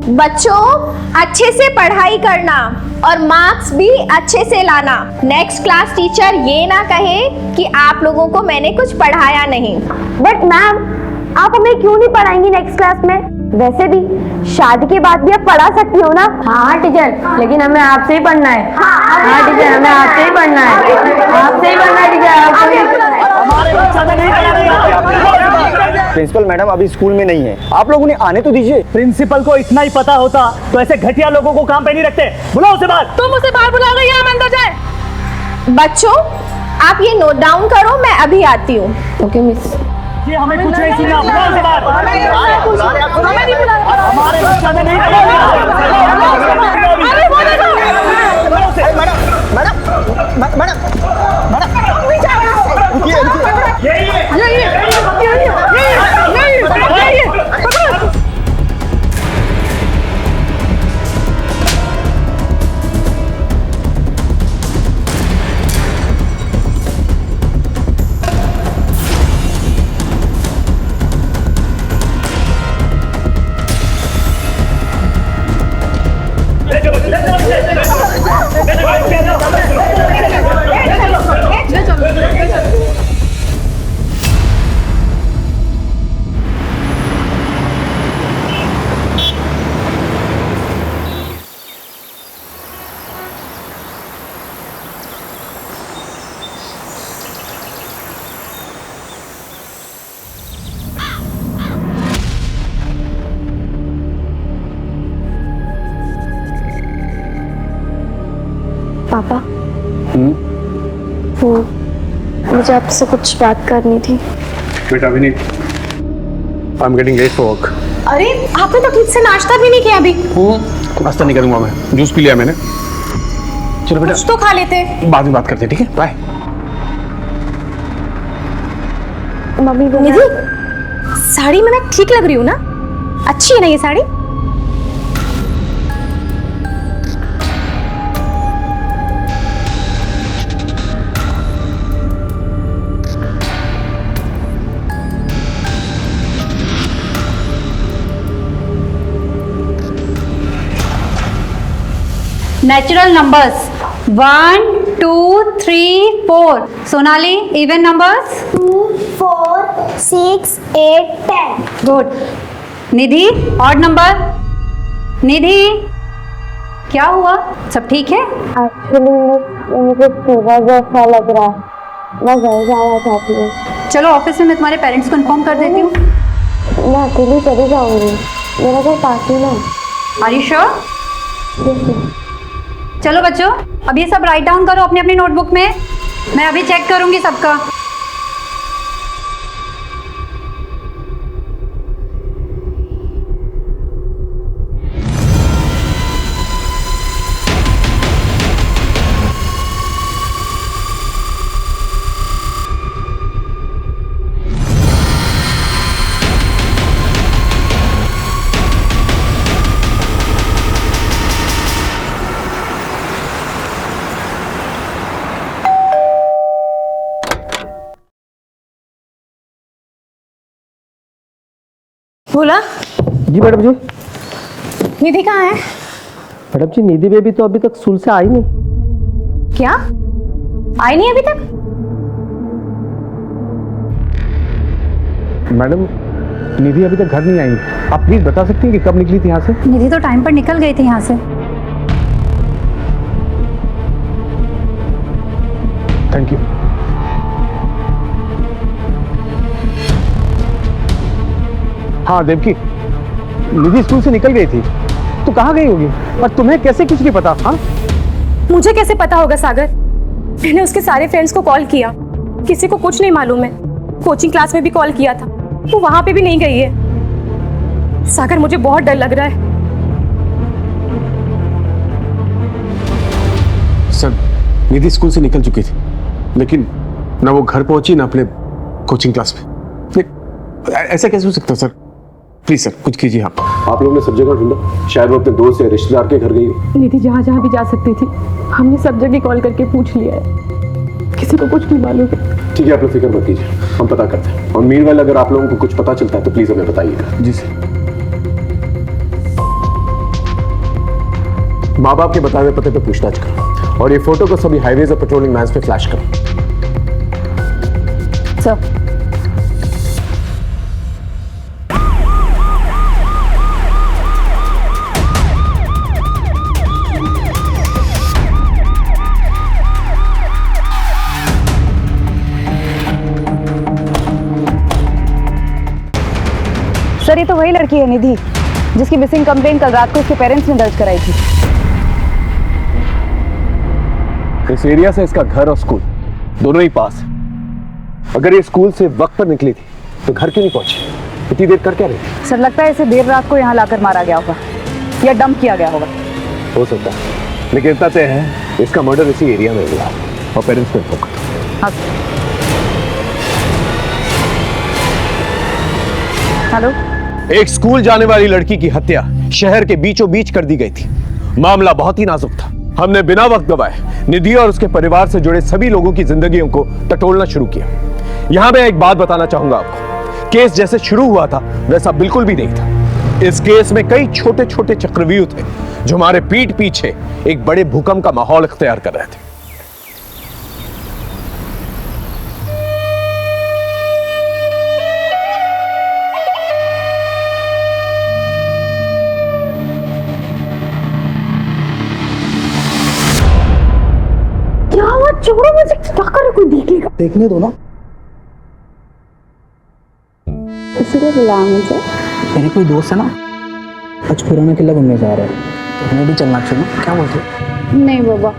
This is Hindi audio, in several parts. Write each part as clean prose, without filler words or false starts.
बच्चों अच्छे से पढ़ाई करना और मार्क्स भी अच्छे से लाना। नेक्स्ट क्लास टीचर ये ना कहे कि आप लोगों को मैंने कुछ पढ़ाया नहीं। बट मैम आप हमें क्यों नहीं पढ़ाएंगी नेक्स्ट क्लास में? वैसे भी शादी के बाद भी आप पढ़ा सकती हो ना। हाँ टीचर, लेकिन हमें आपसे ही पढ़ना है। हाँ टीचर, हमें आपसे ही पढ़ना है, आपसे ही पढ़ना है टीचर, आपसे ही पढ़ना है। प्रिंसिपल मैडम अभी स्कूल में नहीं है, आप लोग उन्हें आने तो दीजिए। प्रिंसिपल को इतना ही पता होता तो ऐसे घटिया लोगों को काम पे नहीं रखते। बुलाओ उसे बाहर। तुम उसे बाहर बुला रही हो, हम अंदर जाए। बच्चों आप ये नोट डाउन करो, मैं अभी आती हूँ। Okay miss. ये हमें कुछ नहीं सुनना। बुलाओ उसे बाहर। हमें नहीं बुला रहा। हमारे बच्चा ने नहीं पापा वो मुझे आपसे कुछ बात करनी थी। बेटा Vineet, I am getting late for work. अरे आपने तो ठीक से नाश्ता भी नहीं किया अभी। नाश्ता नहीं करूंगा मैं, जूस पी लिया मैंने। चलो बेटा कुछ तो खा लेते। बाद में बात करते हैं, ठीक है? बाय। मम्मी निधि, साड़ी में मैं ठीक लग रही हूँ ना? अच्छी है ना ये sari? Natural numbers 1 2 3 4। Sonali, even numbers. 2 4 6 8 10। Good. Nidhi, odd number. Nidhi, क्या हुआ? सब ठीक है? एक्चुअली मुझे फीवर जैसा लग रहा है, मैं घर जाना चाहती हूँ। चलो ऑफिस में मैं तुम्हारे पेरेंट्स को इन्फॉर्म कर देती हूँ। मैं अकेली चली जाऊंगी, मेरा घर पास ही में। Are you sure? चलो बच्चों, अब ये सब राइट डाउन करो अपनी अपनी नोटबुक में। मैं अभी चेक करूंगी सबका। बोला। जी मैडम जी। निधि कहाँ है? मैडम जी निधि बेबी तो अभी तक स्कूल से आई नहीं। क्या आई नहीं अभी तक? मैडम निधि अभी तक घर नहीं आई। आप प्लीज बता सकती हैं कि कब निकली थी यहाँ से? निधि तो टाइम पर निकल गई थी यहाँ से। Thank you. हाँ देवकी, निधि स्कूल से निकल गई थी। तो कहाँ गई होगी? और तुम्हें कैसे कुछ नहीं पता? हाँ मुझे कैसे पता होगा सागर? मैंने उसके सारे फ्रेंड्स को कॉल किया, किसी को कुछ नहीं मालूम है। कोचिंग क्लास में भी कॉल किया था, वो वहां पे भी नहीं गई है। सागर मुझे बहुत डर लग रहा है। सर, निधि स्कूल से निकल चुकी थी, लेकिन ना वो घर पहुंची ना अपने कोचिंग क्लास में। ऐसा कैसे हो सकता है सर? प्लीज सर कुछ कीजिए आप। आप लोगों ने सब जगह ढूंढा, शायद वो अपने दोस्त या रिश्तेदार के घर गई हो। निधि जहाँ जहाँ भी जा सकती थी हमने सब जगह कॉल करके पूछ लिया है, किसी को कुछ नहीं मालूम है। ठीक है, आप लोग फिक्र मत कीजिए, हम पता करते हैं। और मीनवाइल अगर आप लोगों को कुछ पता चलता है तो प्लीज हमें बताइएगा। जी सर। माँ बाप के बताए हुए पते पे पूछताछ करो और ये फोटो को सभी हाईवेज और पेट्रोलिंग वैन्स पे फ्लैश करो। सर सर ये तो वही लड़की है निधि जिसकी मिसिंग कंप्लेन कल रात को उसके पेरेंट्स ने दर्ज कराई थी। इस एरिया से इसका घर और स्कूल दोनों ही पास है। अगर ये स्कूल से वक्त पर निकली थी तो घर क्यों नहीं पहुंची? इतनी देर कर क्या रही थी? सर लगता है इसे देर रात को यहाँ लाकर मारा गया होगा या डंप किया गया होगा। हो सकता है, लेकिन इतना तय है इसका मर्डर इसी एरिया में हुआ और पेरेंट्स ने इन्फॉर्म कर। हाँ हेलो। एक स्कूल जाने वाली लड़की की हत्या शहर के बीचों बीच कर दी गई थी। मामला बहुत ही नाजुक था। हमने बिना वक्त गवाए निधि और उसके परिवार से जुड़े सभी लोगों की जिंदगियों को टटोलना शुरू किया। यहां मैं एक बात बताना चाहूंगा आपको, केस जैसे शुरू हुआ था वैसा बिल्कुल भी नहीं था। इस केस में कई छोटे छोटे चक्रव्यूह थे जो हमारे पीठ पीछे एक बड़े भूकंप का माहौल इख्तियार कर रहे थे। छोड़ो मुझे, क्या कर रहे, कोई देखेगा। देखने दो ना। इसलिए बुलाया मुझे। मेरे कोई दोस्त है ना, आज पुराना किला घूमने जा रहा है, तो हमें भी चलना चाहिए। क्या बोलते हो? नहीं बाबा,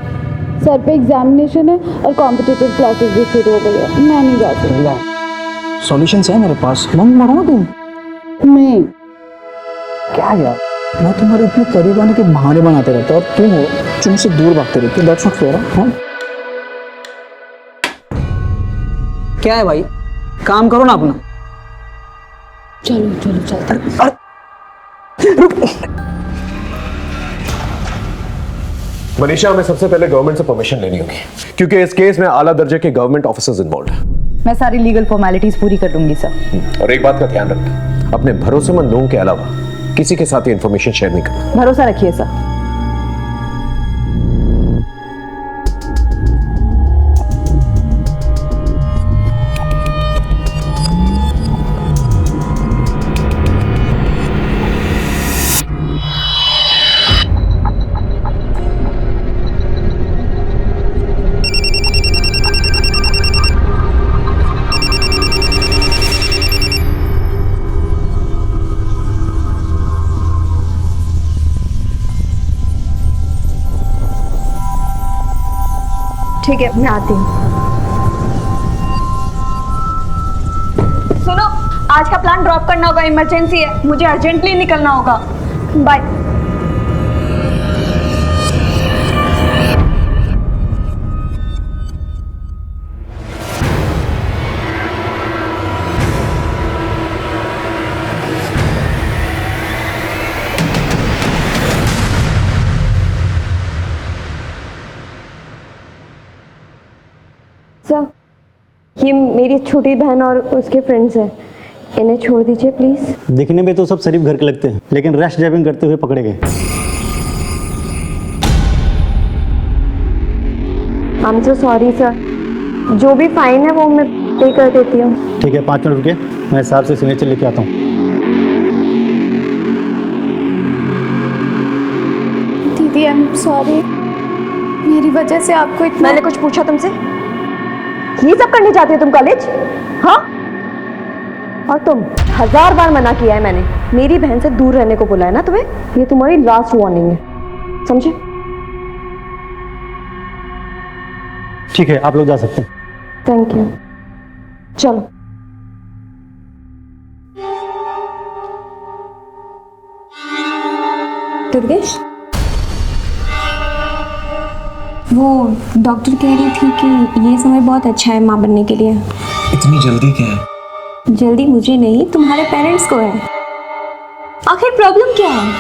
सर पे एग्जामिनेशन है और कॉम्पिटिटिव क्लासेस भी शुरू हो गई है, मैं नहीं जा सकती। सॉल्यूशंस है मेरे पास, मन मारो ना तुम। नहीं क्या यार, मैं तुम्हारे इतने करीब आने के बहाने बनाते रहता और तुम हो तुमसे दूर भागते रहते हो। That's not fair. हाँ क्या है भाई, काम करो ना अपना। चलो चलो चलते। मनीषा, हमें सबसे पहले गवर्नमेंट से परमिशन लेनी होगी क्योंकि इस केस में आला दर्जे के गवर्नमेंट ऑफिसर्स इन्वॉल्व हैं। मैं सारी लीगल फॉर्मेलिटीज पूरी कर दूंगी सर। और एक बात का ध्यान रखें, अपने भरोसेमंद लोगों के अलावा किसी के साथ इंफॉर्मेशन शेयर नहीं करना। भरोसा रखिए सर। ठीक है, मैं आती हूँ। सुनो, आज का प्लान ड्रॉप करना होगा, इमरजेंसी है, मुझे अर्जेंटली निकलना होगा। बाय। सर, ये मेरी छोटी बहन और उसके फ्रेंड्स हैं, इन्हें छोड़ दीजिए प्लीज। दिखने में तो सब शरीफ घर के लगते हैं, लेकिन रैश ड्राइविंग करते हुए पकड़े गए। I am so sorry sir, जो भी फाइन है वो मैं पे कर देती हूँ। ठीक है, 5 मिनट रुके, मैं साहब से सिग्नेचर लेके आता हूँ। दीदी आई एम सॉरी, मेरी वजह से आपको इतना। मैंने कुछ पूछा तुमसे? ये सब करने जाती हो तुम कॉलेज? हाँ, और तुम 1000 बार मना किया है मैंने, मेरी बहन से दूर रहने को बोला है ना तुम्हें। ये तुम्हारी लास्ट वार्निंग है, समझे? ठीक है, आप लोग जा सकते हैं। थैंक यू, चलो। दुर्गेश, वो डॉक्टर कह रही थी कि ये समय बहुत अच्छा है माँ बनने के लिए। इतनी जल्दी क्या है? जल्दी मुझे नहीं, तुम्हारे पेरेंट्स को है। आखिर प्रॉब्लम क्या है?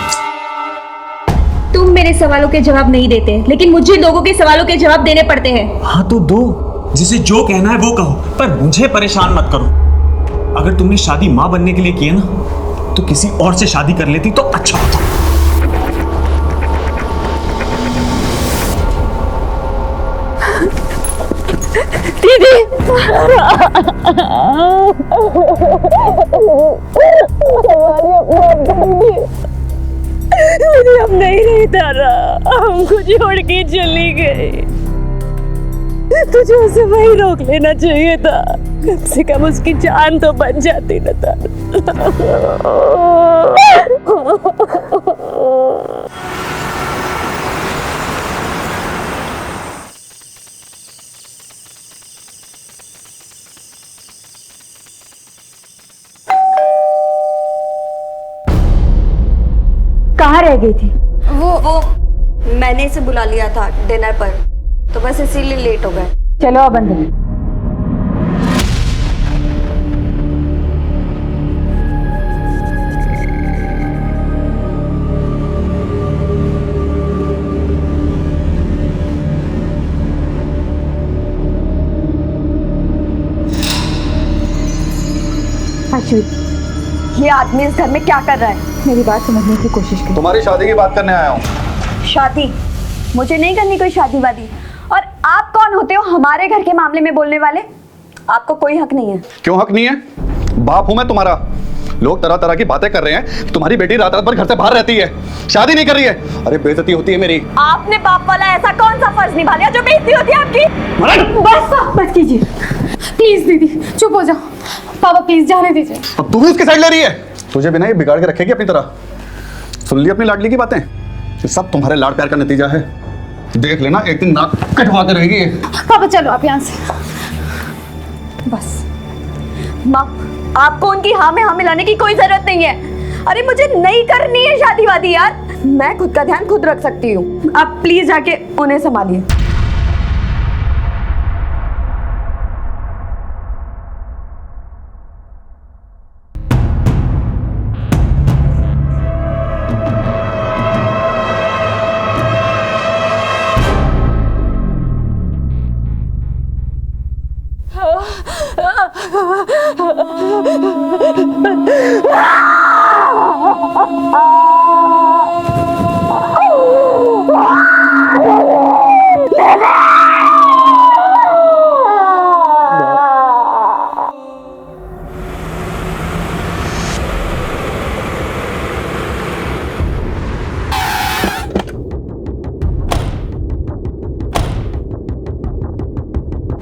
तुम मेरे सवालों के जवाब नहीं देते, लेकिन मुझे लोगों के सवालों के जवाब देने पड़ते हैं। हाँ तो दो, जिसे जो कहना है वो कहो, पर मुझे परेशान मत करो। अगर तुमने शादी माँ बनने के लिए की है ना, तो किसी और से शादी कर लेती तो अच्छा होता। मुझे अब नहीं रहा, हमको छोड़ के चली गई। तुझे उसे वही रोक लेना चाहिए था, कम से कम उसकी जान तो बच जाती न था। कहाँ रह गई थी? वो मैंने इसे बुला लिया था डिनर पर, तो बस इसीलिए लेट हो गए। चलो अब अंदर। ये आदमी इस घर में क्या कर रहा है? मेरी बात समझने की कोशिश कर। तुम्हारी शादी की बात करने आया हूँ। शादी? मुझे नहीं करनी कोई शादी वादी। और आप कौन होते हो हमारे घर के मामले में बोलने वाले? आपको कोई हक नहीं है। क्यों हक नहीं है? बाप हूं मैं तुम्हारा। लोग तरह तरह की बातें कर रहे हैं कि तुम्हारी बेटी रात रात भर घर से बाहर रहती है, शादी नहीं कर रही है। अरे बेइज्जती होती है मेरी। आपने बाप वाला ऐसा कौन सा फर्ज निभा लिया जो बेइज्जती होती है आपकी? बस कीजिए प्लीज दीदी, चुप हो जाओ। पापा प्लीज जाने दीजिए। अब तू भी उसकी साइड ले रही है? तुझे बिना ये बिगाड़ के रखेगी अपनी तरह। सुन ली अपनी लाडली की बातें? ये सब तुम्हारे लाड प्यार का नतीजा है। देख लेना एक दिन नाक कटवा के रहेगी। पापा चलो आप यहाँ से। बस माँ, आपको उनकी हाँ में हाँ मिलाने की कोई जरूरत नहीं है। अरे मुझे नहीं करनी है शादी वादी यार, मैं खुद का ध्यान खुद रख सकती हूँ। आप प्लीज जाके उन्हें संभालिए।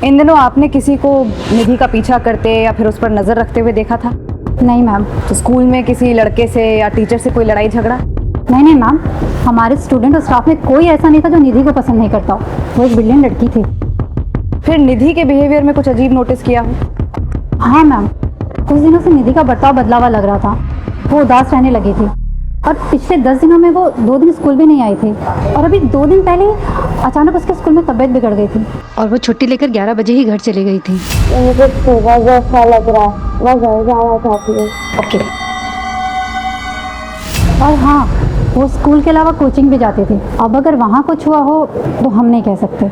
इन दिनों आपने किसी को निधि का पीछा करते या फिर उस पर नजर रखते हुए देखा था? नहीं मैम। तो स्कूल में किसी लड़के से या टीचर से कोई लड़ाई झगड़ा? नहीं मैम, हमारे स्टूडेंट और स्टाफ में कोई ऐसा नहीं था जो निधि को पसंद नहीं करता हो। वो एक ब्रिलियंट लड़की थी। फिर निधि के बिहेवियर में कुछ अजीब नोटिस किया हो? हाँ मैम, कुछ दिनों से निधि का बर्ताव बदला हुआ लग रहा था। वो उदास रहने लगी थी और पिछले 10 दिनों में वो 2 दिन स्कूल भी नहीं आई थी। और अभी 2 दिन पहले अचानक उसके स्कूल में तबीयत बिगड़ गई थी और वो छुट्टी लेकर 11 बजे ही घर चली गई थी। मुझे थोड़ा जैसा लग रहा है, मैं घर जाना चाहती हूँ। ओके। और हाँ, वो स्कूल के अलावा कोचिंग भी जाती थी। अब अगर वहाँ कुछ हुआ हो तो हम नहीं कह सकते।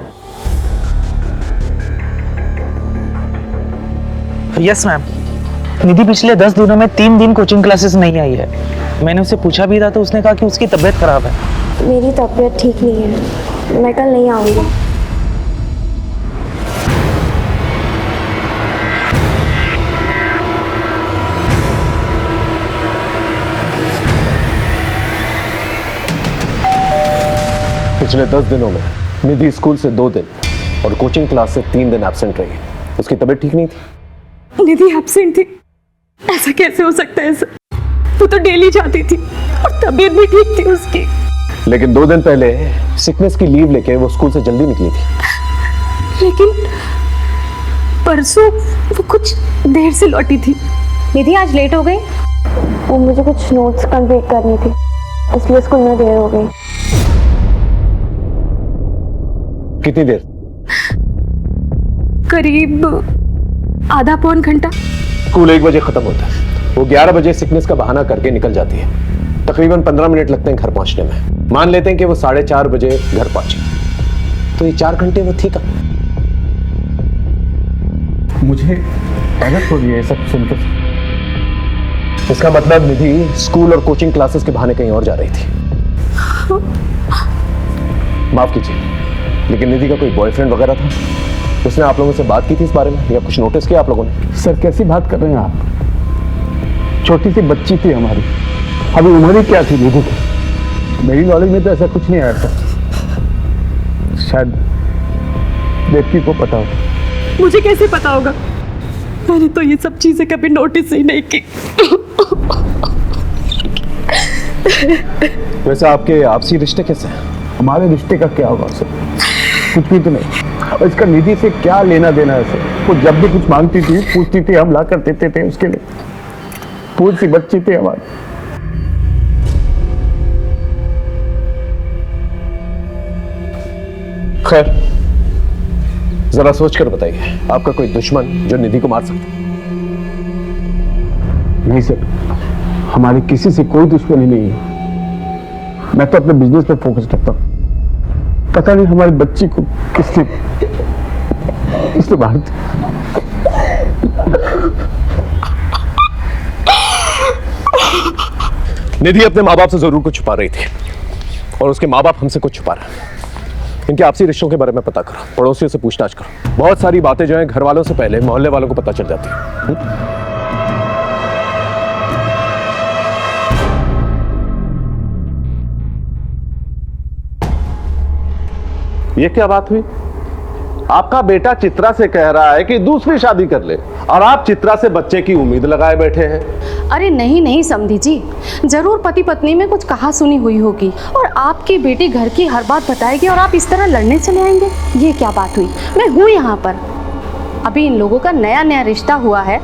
यस मैम, निधि पिछले 10 दिनों में 3 दिन कोचिंग क्लासेस नहीं आई है। मैंने उससे पूछा भी था तो उसने कहा कि उसकी तबीयत खराब है। मेरी तबीयत ठीक नहीं है, मैं कल नहीं आऊंगी। पिछले 10 दिनों में निधि स्कूल से 2 दिन और कोचिंग क्लास से 3 दिन एब्सेंट रही। उसकी तबीयत ठीक नहीं थी। निधि एब्सेंट थी? ऐसा कैसे हो सकता है सर? वो तो डेली जाती थी और तबीयत भी ठीक थी उसकी। लेकिन 2 दिन पहले सिकनेस की लीव लेके वो स्कूल से जल्दी निकली थी। लेकिन परसों वो कुछ देर से लौटी थी। निधि आज लेट हो गई? वो मुझे कुछ नोट्स कंप्लीट करनी थी, इसलिए स्कूल में देर हो गई। कितनी देर? करीब आधा पौन घंटा। स्कूल 1 बजे खत्म होता है। वो 11 बजे सिकनेस का बहाना करके निकल जाती है। तकरीबन 15 मिनट लगते हैं घर पहुंचने में। मान लेते हैं कि वो 4:30 बजे घर पहुंची, तो ये 4 घंटे वो थी कहाँ? मुझे गलत हो गया ये सब सुनकर। इसका मतलब निधि स्कूल और कोचिंग क्लासेस के बहाने कहीं और जा रही थी। माफ कीजिए, लेकिन निधि का कोई बॉयफ्रेंड वगैरह था? उसने आप लोगों से बात की थी इस बारे में या कुछ नोटिस किया आप लोगों ने? सर कैसी बात कर रहे हैं आप? छोटी सी बच्ची थी हमारी, अभी उम्र ही क्या थी निधि की? मेरी नॉलेज में तो ऐसा कुछ नहीं आया था। शायद देवकी को पता हो। मुझे कैसे पता होगा? मैंने तो ये सब चीजें कभी नोटिस ही नहीं की। वैसे आपके आपसी रिश्ते कैसे हैं? हमारे रिश्ते का क्या होगा सर? कुछ भी तो नहीं। और इसका निधि से क्या लेना देना है सर? वो जब भी कुछ मांगती थी, पूछती थी, हम ला कर देते थे उसके लिए। फूल सी बच्ची थी हमारी। खैर, जरा सोच कर बताइए, आपका कोई दुश्मन जो निधि को मार सकता? नहीं सर, हमारी किसी से कोई दुश्मनी नहीं है। मैं तो अपने बिजनेस पे फोकस करता हूँ। पता नहीं हमारी बच्ची को किसने मार दिया। निधि अपने माँ बाप से जरूर कुछ छुपा रही थी और उसके माँ बाप हमसे कुछ छुपा रहे हैं। इनके आपसी रिश्तों के बारे में पता करो, पड़ोसियों से पूछताछ करो। बहुत सारी बातें जो है घर वालों से पहले मोहल्ले वालों को पता चल जाती है। ये क्या बात हुई? आपका बेटा चित्रा से कह रहा है कि दूसरी शादी कर ले और आप चित्रा से बच्चे की उम्मीद लगाए बैठे हैं। अरे नहीं समधी जी, जरूर पति पत्नी में कुछ कहा सुनी हुई होगी और आपकी बेटी घर की हर बात बताएगी और आप इस तरह लड़ने चले आएंगे। ये क्या बात हुई? मैं हूँ यहाँ पर, अभी इन लोगों का नया नया रिश्ता हुआ है,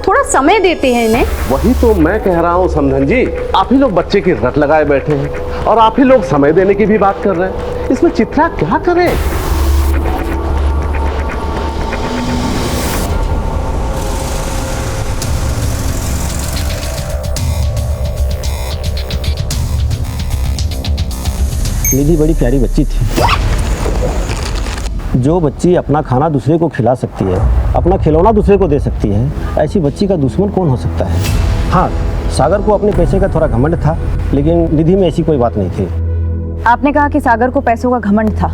थोड़ा समय देते हैं इन्हें। वही तो मैं कह रहा हूँ समधन जी, आप ही लोग बच्चे की रट लगाए बैठे हैं और आप ही लोग समय देने की भी बात कर रहे हैं। इसमें चित्रा क्या करे? निधि बड़ी प्यारी बच्ची थी। जो बच्ची अपना खाना दूसरे को खिला सकती है, अपना खिलौना दूसरे को दे सकती है, ऐसी बच्ची का दुश्मन कौन हो सकता है? हाँ, सागर को अपने पैसे का थोड़ा घमंड था, लेकिन निधि में ऐसी कोई बात नहीं थी। आपने कहा कि सागर को पैसों का घमंड था,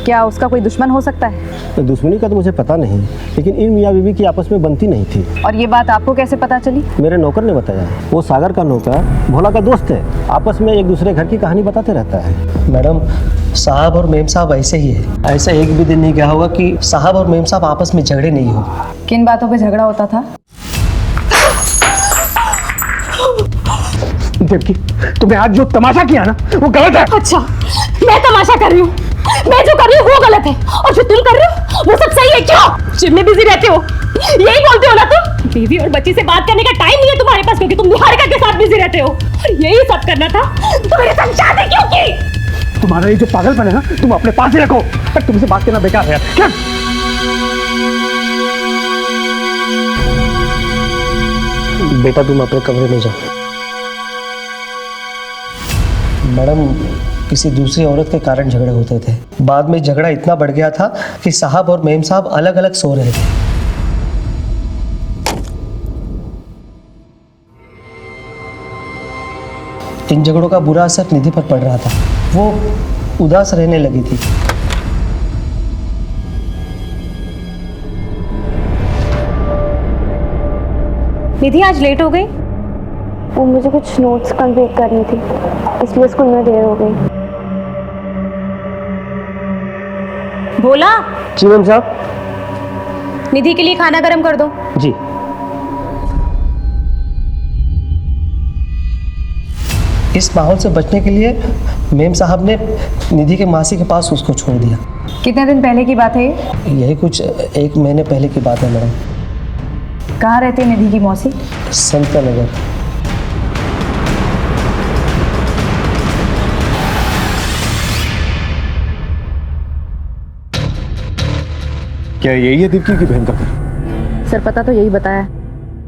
क्या उसका कोई दुश्मन हो सकता है? तो दुश्मनी का तो मुझे पता नहीं, लेकिन इन मियाँ बीवी की आपस में बनती नहीं थी। और ये बात आपको कैसे पता चली? मेरे नौकर ने बताया। वो सागर का नौकर भोला का दोस्त है, आपस में एक दूसरे घर की कहानी बताते रहता है। मैडम, साहब और मेम साहब ऐसे ही है। ऐसा एक भी दिन नहीं गया होगा कि साहब और मेम साहब आपस में झगड़े नहीं हो। किन बातों पे झगड़ा होता था? देवकी, तुमने आज जो तमाशा किया ना, वो गलत है। अच्छा, मैं तमाशा कर रही हूँ? मैं जो कर रही हूँ वो गलत है और जो तुम कर रहे हो वो सब सही है? क्यों जिम में बिजी रहते हो, यही बोलते हो ना तुम? बीवी और बच्ची से बात करने का टाइम नहीं है तुम्हारे पास, क्योंकि तुम निहारिका के साथ बिजी रहते हो। और यही सब करना था तो मेरे साथ शादी क्यों की? तुम्हारा ये जो पागलपन है ना, तुम अपने पास ही रखो। पर तुमसे बात करना बेकार है। क्या? बेटा तुम अपने कमरे में जाओ। मैडम, किसी दूसरी औरत के कारण झगड़े होते थे, बाद में झगड़ा इतना बढ़ गया था कि साहब और मेम साहब अलग अलग सो रहे थे। इन झगड़ों का बुरा असर निधि पर पड़ रहा था, वो उदास रहने लगी थी। निधि आज लेट हो गई? वो मुझे कुछ नोट्स कंप्लीट करनी थी, इसलिए स्कूल में देर हो गई। भोला। जी मैम साहब। निधि के लिए खाना गर्म कर दो। जी। इस माहौल से बचने के लिए मेम साहब ने निधि के मासी के पास उसको छोड़ दिया। कितने दिन पहले की बात है ये? यही कुछ 1 महीने पहले की बात है मैडम। कहाँ रहती है निधि की मौसी? संता नगर। क्या यही है दीप्ति की बहन का घर? सर पता तो यही बताया।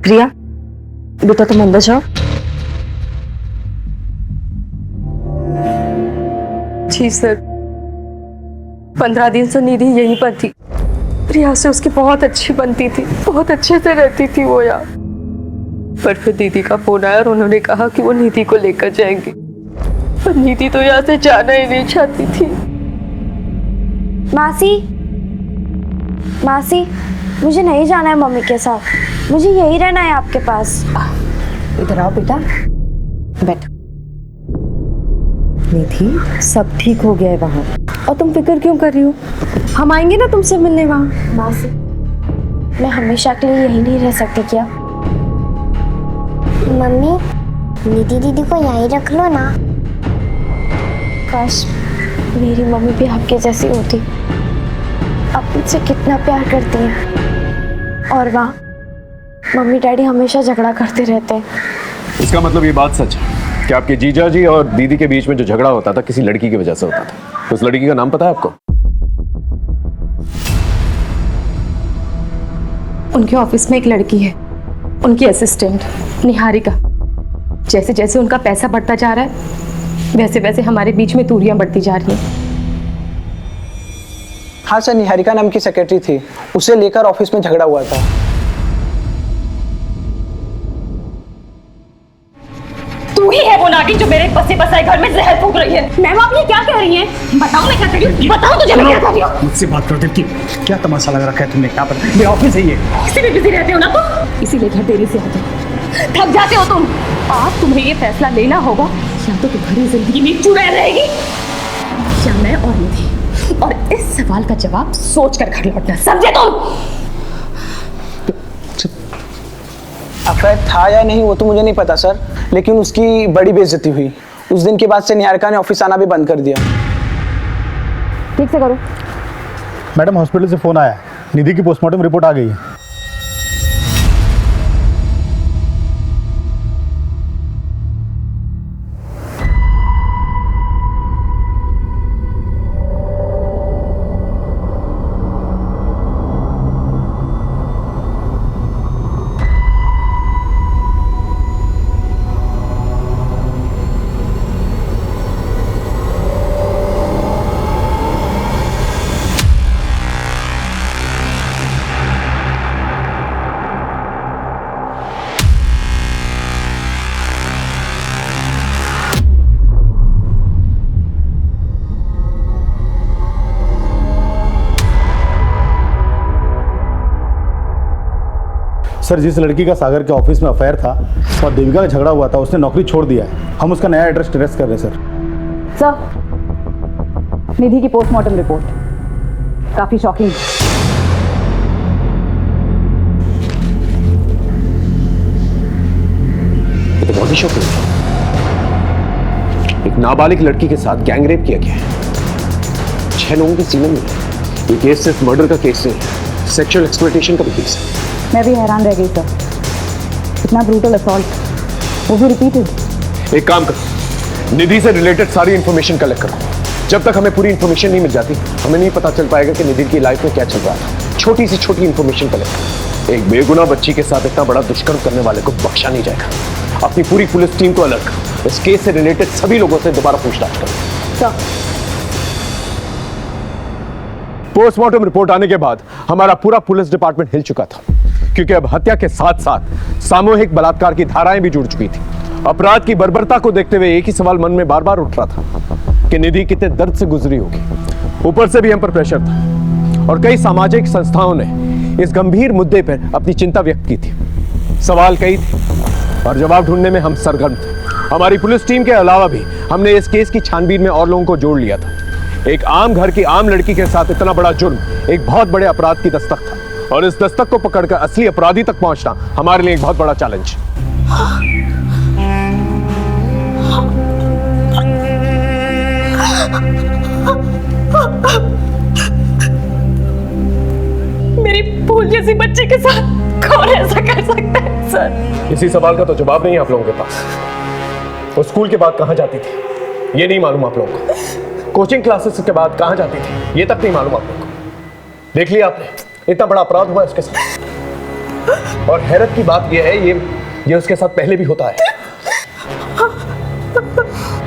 प्रिया बेटा तुम अंदर जाओ। जी सर, 15 दिन से निधि यहीं पर थी। प्रिया से उसकी बहुत अच्छी बनती थी, बहुत अच्छे से रहती थी वो यार। पर फिर दीदी का फोन आया और उन्होंने कहा कि वो निधि को लेकर जाएंगे। पर निधि तो यहाँ से जाना ही नहीं चाहती थी। मासी, मासी, मुझे नहीं जाना है मम्मी के साथ, मुझे यही रहना है आपके पास। इधर आओ बेटा, बैठ। निधि, सब ठीक हो गया है वहाँ, और तुम फिक्र क्यों कर रही हो? हम आएंगे ना तुमसे मिलने वहाँ। मासी, मैं हमेशा के लिए यही नहीं रह सकती क्या? मम्मी, निधि दीदी को यहीं रख लो ना। काश मेरी मम्मी भी आपके जैसी होती। आप मुझसे कितना प्यार करती हैं, और वहाँ मम्मी डैडी हमेशा झगड़ा करते रहते हैं। इसका मतलब ये बात सच है कि आपके जीजा जी और दीदी के बीच में जो झगड़ा होता था किसी लड़की की वजह से होता था। उस लड़की का नाम पता है आपको? उनके ऑफिस में एक लड़की है, उनकी असिस्टेंट निहारिका। जैसे जैसे उनका पैसा बढ़ता जा रहा है वैसे वैसे हमारे बीच में दूरियां बढ़ती जा रही हैं। हाँ सर, निहारिका नाम की सेक्रेटरी थी, उसे लेकर ऑफिस में झगड़ा हुआ था। तू ही है वो नागिन जो मेरे बसे बसाए घर में जहर फूंक रही है। मैम आप ये क्या कह रही हैं? बताओ मैं क्या कर रही हूँ, बताओ तुझे मैं क्या कर रही हूँ। मुझसे बात करो देवकी, क्या तमाशा लगा रखा है तुमने? क्या पर मेरा ऑफिस है ये। इसीलिए बिजी रहते हो ना तुम, इसीलिए घर देरी से आते हो, थक जाते हो तुम। आज तुम्हें ये फैसला लेना होगा, या तो तुम्हारी जिंदगी में चुड़ैल रहेगी या मैं और निधि। और इस सवाल का जवाब सोच कर घर लौटना, समझे तुम? अफेयर था या नहीं वो तो मुझे नहीं पता सर, लेकिन उसकी बड़ी बेइज्जती हुई। उस दिन के बाद से निहारिका ने ऑफिस आना भी बंद कर दिया। ठीक से करो। मैडम, हॉस्पिटल से फोन आया, निधि की पोस्टमार्टम रिपोर्ट आ गई है। सर, जिस लड़की का सागर के ऑफिस में अफेयर था और देविका का झगड़ा हुआ था, उसने नौकरी छोड़ दिया है। हम उसका नया एड्रेस ट्रेस कर रहे हैं सर। सर, निधि की पोस्टमार्टम रिपोर्ट काफी शॉकिंग। ये तो बहुत ही शॉकिंग है। एक नाबालिग लड़की के साथ गैंग रेप किया गया है, 6 लोगों की सीने में। ये केस सिर्फ मर्डर का केस नहीं है, सेक्सुअल एक्सप्लॉयटेशन का भी केस है। मैं भी हैरान रह गई सर, इतना ब्रूटल असॉल्ट, वो भी रिपीटेड। एक काम करो, निधि से रिलेटेड सारी इंफॉर्मेशन कलेक्ट करो। जब तक हमें पूरी इंफॉर्मेशन नहीं मिल जाती, हमें नहीं पता चल पाएगा कि निधि की लाइफ में क्या चल रहा था। छोटी सी छोटी इंफॉर्मेशन कलेक्ट करो। एक बेगुनाह बच्ची के साथ इतना बड़ा दुष्कर्म करने वाले को बख्शा नहीं जाएगा। अपनी पूरी पुलिस टीम को अलर्ट करो, इस केस से रिलेटेड सभी लोगों से दोबारा पूछताछ करो। पोस्टमार्टम रिपोर्ट आने के बाद हमारा पूरा पुलिस डिपार्टमेंट हिल चुका था, क्योंकि अब हत्या के साथ साथ सामूहिक बलात्कार की धाराएं भी जुड़ चुकी थी। अपराध की बर्बरता को देखते हुए एक ही सवाल मन में बार बार उठ रहा था कि निधि कितने दर्द से गुजरी होगी। ऊपर से भी हम पर प्रेशर था और कई सामाजिक संस्थाओं ने इस गंभीर मुद्दे पर अपनी चिंता व्यक्त की थी। सवाल कई थे और जवाब ढूंढने में हम सरगर्म थे। हमारी पुलिस टीम के अलावा भी हमने इस केस की छानबीन में और लोगों को जोड़ लिया था। एक आम घर की आम लड़की के साथ इतना बड़ा जुर्म एक बहुत बड़े अपराध की दस्तक था, और इस दस्तक को पकड़कर असली अपराधी तक पहुंचना हमारे लिए एक बहुत बड़ा चैलेंज। मेरी फूल जैसी बच्ची के साथ कौन ऐसा कर सकता है सर? इसी सवाल का तो जवाब नहीं है आप लोगों के पास। वो स्कूल के बाद कहां जाती थी ये नहीं मालूम आप लोगों को। कोचिंग क्लासेस के बाद कहां जाती थी ये तक नहीं मालूम आप लोगों को। देख लिया आपने, इतना बड़ा अपराध हुआ उसके साथ। और हैरत की बात यह है ये उसके साथ पहले भी होता है।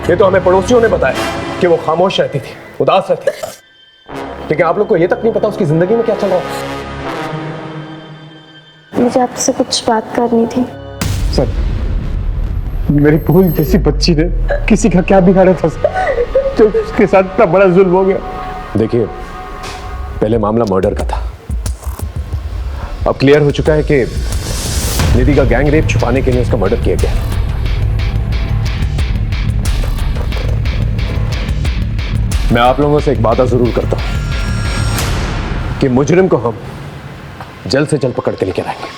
ये तो हमें पड़ोसियों ने बताया कि वो खामोश रहती थी, उदास रहती थी, लेकिन आप लोग को ये तक नहीं पता उसकी जिंदगी में क्या चल रहा है। मुझे आपसे कुछ बात करनी थी। सर, मेरी फूल जैसी बच्ची ने किसी का क्या बिगाड़ा था जो उसके साथ इतना बड़ा जुल्म हो गया। देखिए, पहले मामला मर्डर का था, अब क्लियर हो चुका है कि निधि का गैंग रेप छुपाने के लिए उसका मर्डर किया गया। मैं आप लोगों से एक वादा जरूर करता हूं कि मुजरिम को हम जल्द से जल्द पकड़ के लेकर आएंगे।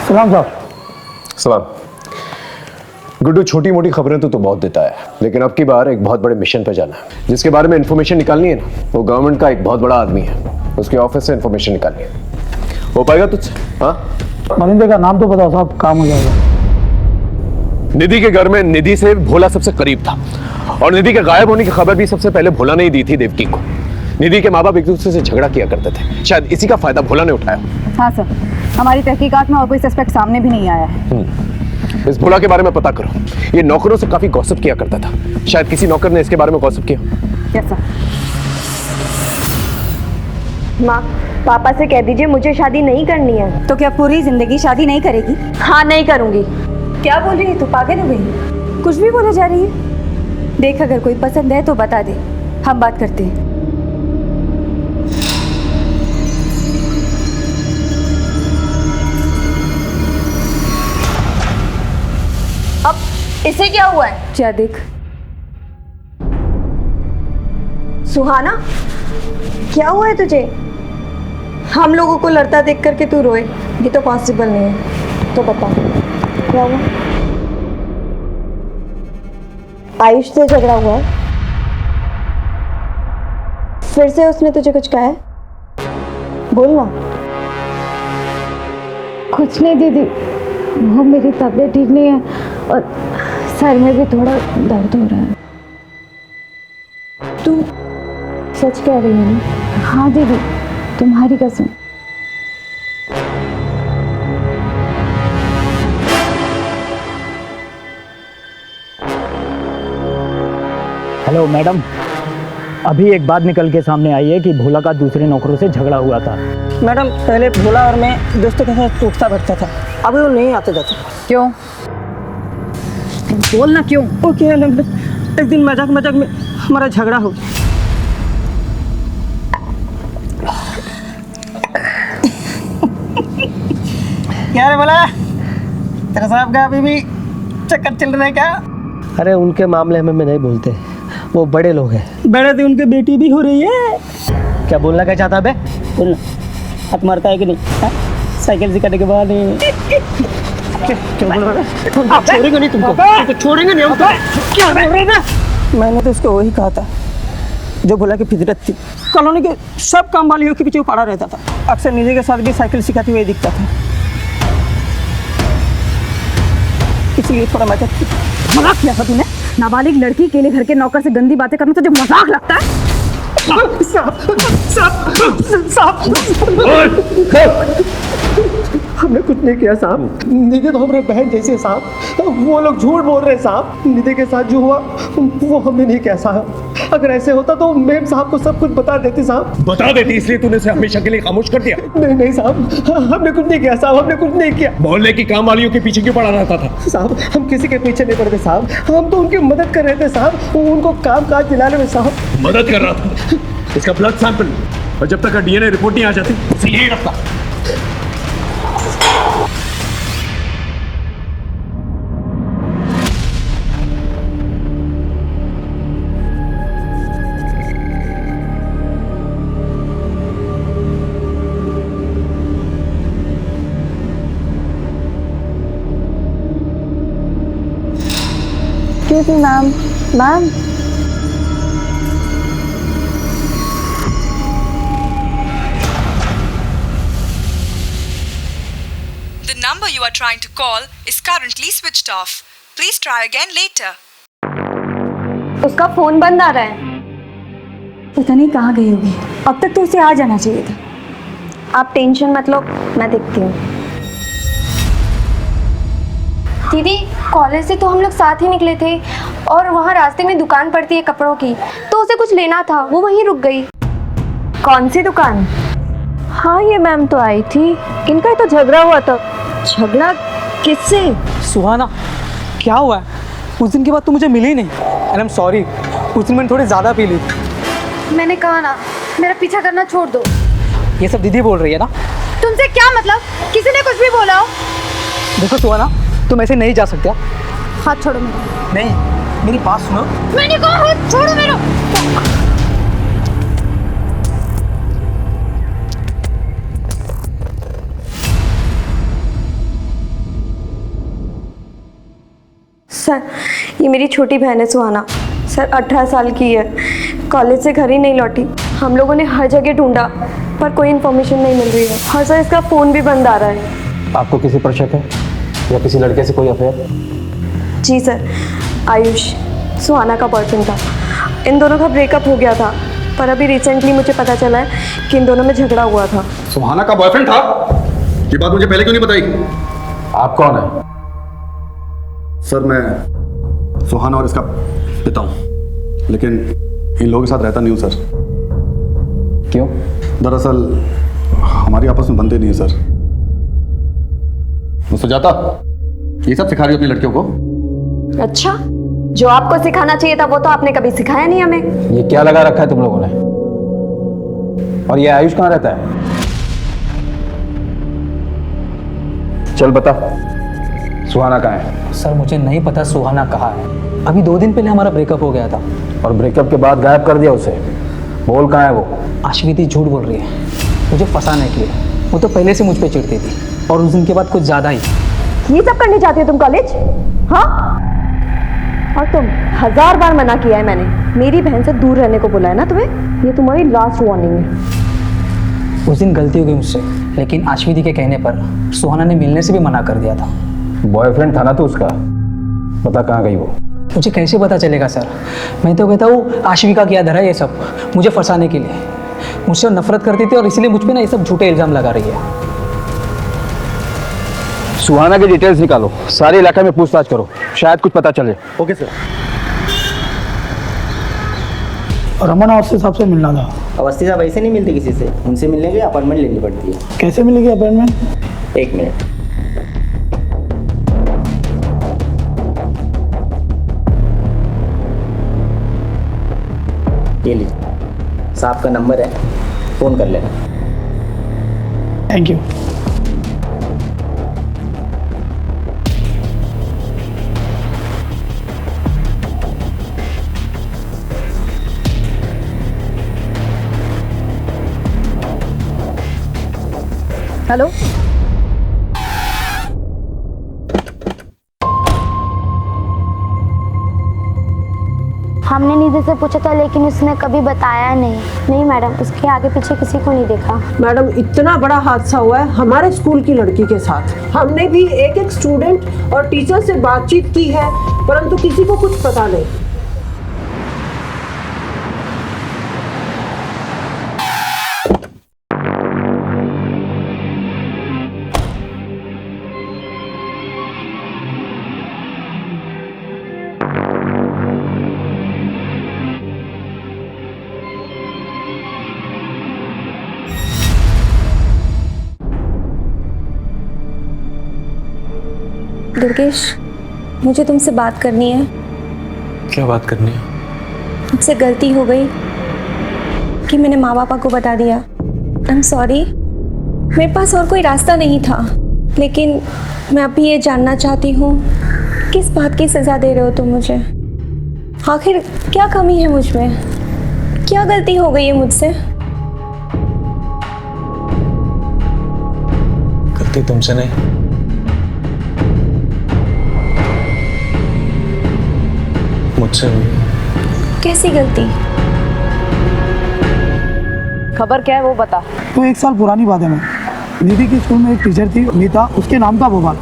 सलाम साहब। सलाम। गुड्डू, छोटी मोटी खबरें तो बहुत देता है, लेकिन अब की बार एक बहुत बड़े मिशन पे जाना है। जिसके बारे में इंफॉर्मेशन निकालनी है ना, वो गवर्नमेंट का एक बहुत बड़ा आदमी है, उसके ऑफिस से इंफॉर्मेशन निकालनी है। हो पाएगा तुझसे? हाँ, मनिंदर का नाम तो बताओ साहब, काम हो जाएगा। निधि के घर में निधि से भोला सबसे करीब था, और निधि के गायब होने की खबर भी सबसे पहले भोला ने ही दी थी देवकी को। निधि के माँ बाप एक दूसरे से झगड़ा किया करते थे, शायद इसी का फायदा भोला ने उठाया। हाँ सर, हमारी तहकीकात में और कोई सस्पेक्ट सामने भी नहीं आया है। इस भोला के बारे में पता करो। ये नौकरों से काफी गॉसिप किया करता था, शायद किसी नौकर ने इसके बारे में गॉसिप किया। Yes sir. माँ, पापा से कह दीजिए मुझे शादी नहीं करनी है। तो क्या पूरी जिंदगी शादी नहीं करेगी? हाँ, नहीं करूंगी। क्या बोल रही है तू? पागल हो गई? कुछ भी बोले जा रही है। देख, अगर कोई पसंद है तो बता दे, हम बात करते हैं। अब इसे क्या हुआ है? क्या देख। सुहाना, क्या हुआ है तुझे? हम लोगों को लड़ता देख करके तू रोए, ये तो पॉसिबल नहीं है। तो बता, क्या हुआ? आयुष से झगड़ा हुआ है? फिर से उसने तुझे कुछ कहा है? बोल ना। कुछ नहीं दीदी, वो मेरी तबीयत ठीक नहीं है और सर में भी थोड़ा दर्द हो रहा है। तू सच कह रही है ना? हाँ दीदी, तुम्हारी कसम। हेलो मैडम, अभी एक बात निकल के सामने आई है कि भोला का दूसरे नौकरों से झगड़ा हुआ था। मैडम, पहले भोला और मैं दोस्तों के साथ उठता बैठता था, अभी वो नहीं आते जाते। क्यों? बोलना क्यों? ओके, एक दिन मजाक मजाक में हमारा झगड़ा हो गया। क्या रे बोला, तेरा साहब का अभी भी चक्कर चल रहा है क्या? अरे उनके मामले में मैं नहीं बोलते, वो बड़े लोग हैं। बड़े तो उनके बेटी भी हो रही है। क्या बोलना क्या चाहता बे? बोलना, हाथ मारता है कि नहीं? हा? साइकिल सिखाने के बाद क्या बोल रहा है? छोड़ेंगे नहीं तुमको, छोड़ेंगे नहीं हम। क्या बोल रहे ना? मैंने तो उसको वही कहा था जो भोला की फितरत थी। कॉलोनी के सब काम वालियों के पीछे पड़ा रहता था, अक्सर निधि के साथ भी साइकिल सिखाते हुए दिखता था, इसलिए थोड़ा मजाक किया था तूने। नाबालिग लड़की के लिए घर के नौकर से गंदी बातें करना तुझे मजाक लगता है? हमने कुछ नहीं किया साहब, निधि तो हमारे बहन जैसे साहब, वो लोग झूठ बोल रहे साहब। निधि के साथ जो हुआ वो हमने नहीं किया साहब। अगर ऐसे होता तो मेम साहब को सब कुछ बता देती साहब। बता देती, इसलिए तूने उसे हमेशा के लिए खामोश कर दिया? नहीं नहीं साहब, हमने कुछ नहीं किया साहब, हमने कुछ नहीं किया। मोहल्ले की काम वालियों के पीछे क्यों पड़ा रहता था? साहब, हम किसी के पीछे नहीं पड़ते साहब, हम तो उनकी मदद कर रहे थे साहब, उनको काम काज दिलाने में साहब। मदद कर रहा था? इसका ब्लड सैंपल, और जब तक डीएनए रिपोर्ट नहीं आ जाती उसे यही रखता। Ma'am, ma'am, The number you are trying to call is currently switched off. Please try again later. उसका फोन बंद आ रहा है। पता नहीं कहाँ गई होगी, अब तक तो उसे आ जाना चाहिए था। आप टेंशन मत लो, मैं देखती हूँ। दीदी कॉलेज से तो हम लोग साथ ही निकले थे और वहाँ रास्ते में दुकान पड़ती है कपड़ों की, तो उसे कुछ लेना था, वो वहीं रुक गई। कौन सी दुकान? हाँ ये मैम तो आई थी, इनका ही तो झगड़ा हुआ था। झगड़ा किससे? सुहाना, क्या हुआ है? उस दिन के बाद तू मुझे मिली नहीं। एंड आई एम सॉरी, उस दिन मैंने थोड़ी ज़्यादा पी ली थी। मैंने कहा ना, मेरा पीछा करना छोड़ दो। ये सब दीदी बोल रही है ना? तुमसे क्या मतलब? किसी ने कुछ भी बोला हो? देखो सुहाना, तुम ऐसे नहीं जा सकते। हाथ छोड़ो मेरा। नहीं, मेरी बात सुनो। मैंने कहा हाथ छोड़ो मेरा। सर ये मेरी छोटी बहन है सुहाना। सर 18 साल की है, कॉलेज से घर ही नहीं लौटी। हम लोगों ने हर जगह ढूंढा पर कोई इन्फॉर्मेशन नहीं मिल रही है। और सर इसका फ़ोन भी बंद आ रहा है। आपको किसी पर शक है या किसी लड़के से कोई अफेयर? जी सर, आयुष सुहाना का बॉयफ्रेंड था। इन दोनों का ब्रेकअप हो गया था, पर अभी रिसेंटली मुझे पता चला है कि इन दोनों में झगड़ा हुआ था। सुहाना का बॉयफ्रेंड था? ये बात मुझे पहले क्यों नहीं बताई? आप कौन है? सर मैं सुहाना और इसका पिता हूँ, लेकिन इन लोगों के साथ रहता नहीं हूँ सर। क्यों? दरअसल हमारी आपस में बनते नहीं है सर। तो सुजाता, ये सब सिखा रही हो अपनी लड़कियों को? अच्छा, जो आपको सिखाना चाहिए था वो तो आपने कभी सिखाया नहीं हमें। ये क्या लगा रखा है तुम लोगों ने? और ये आयुष कहाँ रहता है? चल बता, सुहाना कहाँ है? सर मुझे नहीं पता सुहाना कहाँ है। अभी 2 दिन पहले हमारा ब्रेकअप हो गया था। और ब्रेकअप के बाद गायब कर दिया उसे। बोल कहाँ है वो? अश्विति झूठ बोल रही है मुझे फंसाने के लिए। वो तो पहले से मुझ पे चिढ़ती थी और उस दिन के बाद कुछ ज़्यादा ही। ये सब करने जाती हो तुम कॉलेज? हाँ, और तुम 1000 बार मना किया है मैंने, मेरी बहन से दूर रहने को बोला है ना तुम्हें। ये तुम्हारी लास्ट वार्निंग है। उस दिन गलती हो गई मुझसे, लेकिन अश्विति के कहने पर सुहाना ने मिलने से भी मना कर दिया था। बॉयफ्रेंड था ना तो उसका, पता कहाँ गई वो? मुझे कैसे पता चलेगा सर? मैं तो कहता हूँ आशिविका किया धरा ये सब मुझे फंसाने के लिए। मुझसे नफरत करती थी और इसलिए मुझ पे ना ये सब झूठे इल्जाम लगा रही है। सुहाना की डिटेल्स निकालो, सारे इलाके में पूछताछ करो, शायद कुछ पता चले। Okay sir. रमन अवस्थी साहब से मिलना था। अवस्थी साहब ऐसे नहीं मिलते किसी से, उनसे मिलने के लिए अपॉइंटमेंट लेनी पड़ती है। कैसे मिलेगी अपॉइंटमेंट? 1 मिनट। ये लीजिए, साहब का नंबर है, फ़ोन कर लेना। Thank you. हेलो, हमने निधि से पूछा था लेकिन उसने कभी बताया नहीं। नहीं मैडम, उसके आगे पीछे किसी को नहीं देखा। मैडम इतना बड़ा हादसा हुआ है हमारे स्कूल की लड़की के साथ। हमने भी एक स्टूडेंट और टीचर से बातचीत की है, परंतु किसी को कुछ पता नहीं। दुर्गेश, मुझे तुमसे बात करनी है। क्या बात करनी है? मुझसे गलती हो गई कि मैंने माँ पापा को बता दिया। आई एम सॉरी, मेरे पास और कोई रास्ता नहीं था, लेकिन मैं अभी ये जानना चाहती हूँ किस बात की सज़ा दे रहे हो तुम मुझे? आखिर क्या कमी है मुझ में? क्या गलती हो गई है मुझसे? गलती तुमसे नहीं, मुझसे हुई। कैसी गलती? खबर क्या है वो बता। तो 1 साल पुरानी बात है मैम। निधि की स्कूल में एक टीचर थी नीता, उसके नाम था बवाल।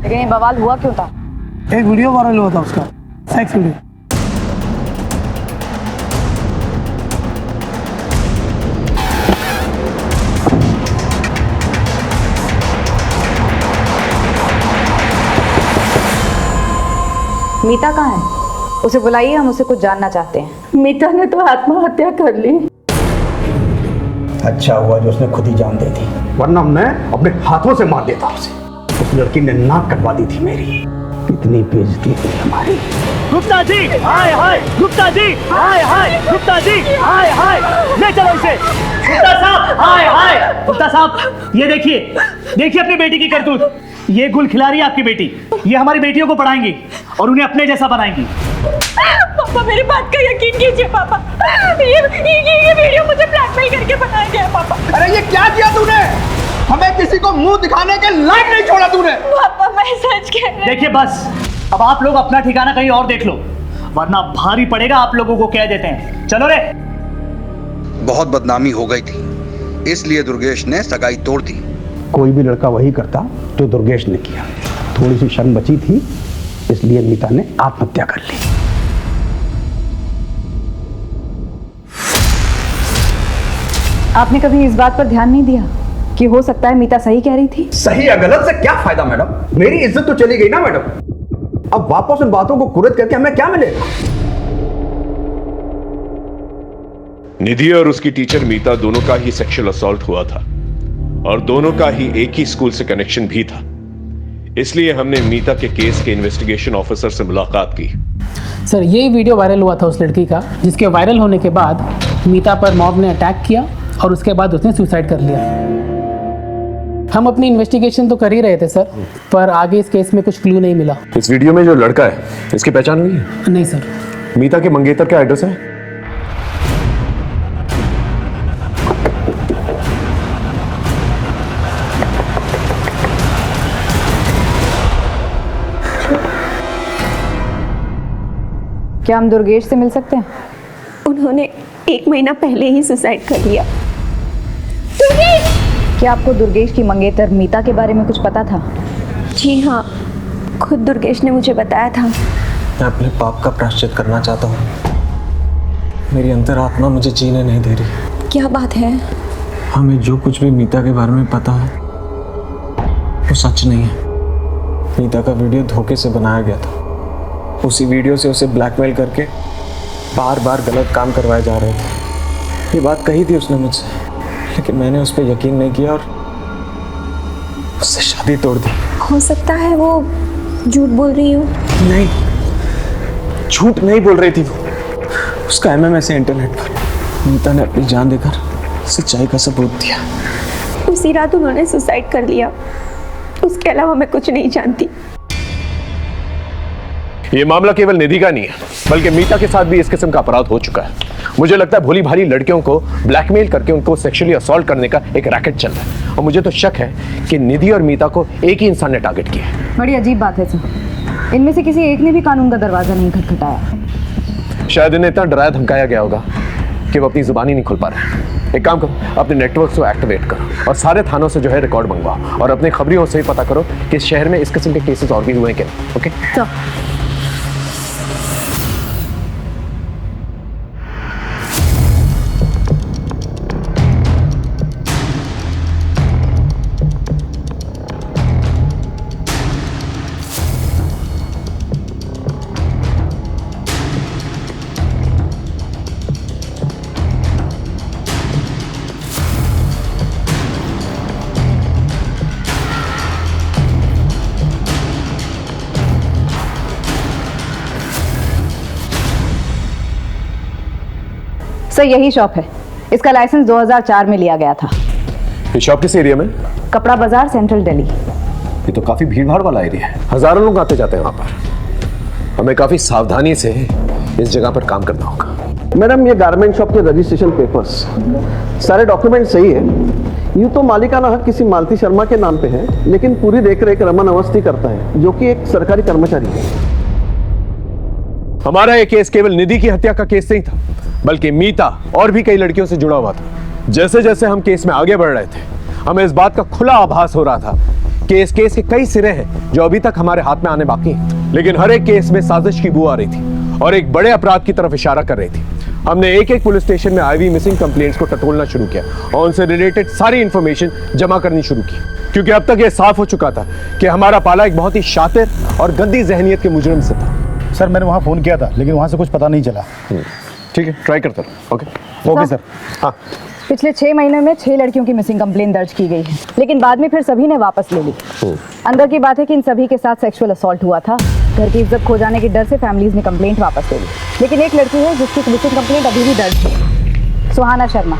लेकिन ये बवाल हुआ क्यों था? एक वीडियो वायरल हुआ था उसका, सेक्स वीडियो। मीता कहाँ है? उसे बुलाइए, हम उसे कुछ जानना चाहते हैं। मीता ने तो आत्महत्या कर ली। अच्छा हुआ जो उसने खुद ही जान दे दी, वरना मैं अपने हाथों से मार देता उसे। उस लड़की ने नाक कटवा दी थी मेरी। कितनी बेइज्जती थी हमारी। गुप्ता जी, हाय हाय, गुप्ता जी, हाय हाय, गुप्ता जी, हाय हाय, ले चलो इसे। गुप्ता साहब, हाय हाय, गुप्ता साहब, ये देखिए, देखिए अपनी बेटी की करतूत। ये गुल खिला रही है आपकी बेटी। ये हमारी बेटियों को पढ़ाएंगी और उन्हें अपने जैसा बनाएंगी। पापा मेरी बात का यकीन कीजिए पापा, ये वीडियो मुझे ब्लैकमेल करके बनाया गया पापा। अरे ये क्या किया तूने? हमें किसी को मुंह दिखाने के लायक नहीं छोड़ा तूने। पापा मैं सच कह रही हूं। देखिए बस, अब आप लोग अपना ठिकाना कहीं और देख लो, वरना भारी पड़ेगा आप लोगों को। कह देते हैं, चलो रे। बहुत बदनामी हो गई थी, इसलिए दुर्गेश ने सगाई तोड़ दी। कोई भी लड़का वही करता जो दुर्गेश ने किया। थोड़ी सी शर्म बची थी, इसलिए मीता ने आत्महत्या कर ली। आपने कभी इस बात पर ध्यान नहीं दिया कि हो सकता है मीता सही कह रही थी? सही या गलत से क्या फायदा मैडम? मेरी इज्जत तो चली गई ना मैडम। अब वापस उन बातों को कुरेद करके हमें क्या मिलेगा? निधि और उसकी टीचर मीता दोनों का ही सेक्सुअल असॉल्ट हुआ था और दोनों का ही एक ही स्कूल से कनेक्शन भी था। इसलिए हमने मीता के केस के इन्वेस्टिगेशन ऑफिसर से मुलाकात की। सर, ये वीडियो वायरल हुआ था उस लड़की का, जिसके वायरल होने के बाद मीता पर मॉब ने अटैक किया और उसके बाद उसने सुसाइड कर लिया। हम अपनी इन्वेस्टिगेशन तो कर ही रहे थे सर, पर आगे इस केस में कुछ क्लू नहीं मिला। इस वीडियो में जो लड़का है, इसकी पहचान हुई है? नहीं सर। मीता के मंगेतर का एड्रेस है? क्या हम दुर्गेश से मिल सकते हैं? उन्होंने 1 महीना पहले ही सुसाइड कर लिया। क्या आपको दुर्गेश की मंगेतर मीता के बारे में कुछ पता था? जी हाँ, खुद दुर्गेश ने मुझे बताया था। मैं अपने पाप का प्रायश्चित करना चाहता हूँ। मेरी अंतरात्मा मुझे जीने नहीं दे रही। क्या बात है? हमें जो कुछ भी मीता के बारे में पता है वो सच नहीं है। मीता का वीडियो धोखे से बनाया गया था। उसी वीडियो से उसे ब्लैकमेल करके बार बार गलत काम करवाए जा रहे थे। ये बात कही थी उसने मुझसे, लेकिन मैंने उस पर यकीन नहीं किया और उससे शादी तोड़ दी। हो सकता है वो झूठ बोल रही हो। नहीं, झूठ नहीं बोल रही थी वो। उसका MMS है इंटरनेट पर। मीता ने अपनी जान देकर सच्चाई का सबूत दिया। उसी रात उन्होंने सुसाइड कर लिया। उसके अलावा मैं कुछ नहीं जानती। ये मामला केवल निधि का नहीं है, बल्कि मीता के साथ भी इस किस्म का अपराध हो चुका है। मुझे लगता है भोली भाली लड़कियों को ब्लैकमेल करके उनको सेक्सुअली असॉल्ट करने का एक रैकेट चल रहा है। और मुझे तो शक है कि निधि और मीता को एक ही इंसान ने टारगेट किया है। बड़ी अजीब बात है सर, इनमें से किसी एक ने भी कानून का दरवाजा नहीं खटखटाया। शायद इन्हें इतना डराया धमकाया गया होगा कि वो अपनी जुबान ही नहीं खोल पा रहे। एक काम करो, अपने नेटवर्क को एक्टिवेट करो और सारे थानों से जो है रिकॉर्ड मंगवाओ और अपने खबरियों से ही पता करो कि इस शहर में इस किस्म के केसेस और भी हुए हैं क्या। ओके? सर यही शॉप है, इसका लाइसेंस 2004 में लिया गया था। ये शॉप किस एरिया में? कपड़ा बाजार, सेंट्रल दिल्ली। ये तो काफी भीड़ भाड़ वाला एरिया है, हजारों लोग आते जाते हैं वहां पर। हमें काफी सावधानी से इस जगह पर काम करना होगा। मैडम, ये गारमेंट शॉप के रजिस्ट्रेशन पेपर्स, सारे डॉक्यूमेंट सही है। यूँ तो मालिकाना हक किसी मालती शर्मा के नाम पे है, लेकिन पूरी देखरेख रमन अवस्थी करता है, जो कि एक सरकारी कर्मचारी है। हमारा ये केस केवल निधि की हत्या का केस नहीं था, बल्कि मीता और भी कई लड़कियों से जुड़ा हुआ था। जैसे जैसे हम केस में आगे बढ़ रहे थे, हमें इस बात का खुला आभास हो रहा था कि इस केस के कई सिरे हैं जो अभी तक हमारे हाथ में आने बाकी हैं। लेकिन हर एक केस में साजिश की बू आ रही थी और एक बड़े अपराध की तरफ इशारा कर रही थी। हमने एक एक पुलिस स्टेशन में आई हुई मिसिंग कंप्लेंट्स को टटोलना शुरू किया और उनसे रिलेटेड सारी इंफॉर्मेशन जमा करनी शुरू की, क्योंकि अब तक यह साफ हो चुका था कि हमारा पाला एक बहुत ही शातिर और गंदी जहनियत के मुजरिम से था। सर मैंने वहाँ फ़ोन किया था लेकिन वहाँ से कुछ पता नहीं चला। ठीक है, ट्राई करता हूँ। Okay sir. हाँ, पिछले 6 महीने में 6 लड़कियों की मिसिंग कंप्लेंट दर्ज की गई है, लेकिन बाद में फिर सभी ने वापस ले ली। अंदर की बात है कि इन सभी के साथ सेक्सुअल असॉल्ट हुआ था। घर की इज्जत खो जाने के डर से फैमिलीज ने कंप्लेंट वापस ले ली, लेकिन एक लड़की है जिसकी मिसिंग कंप्लेंट अभी भी दर्ज है, सुहाना शर्मा।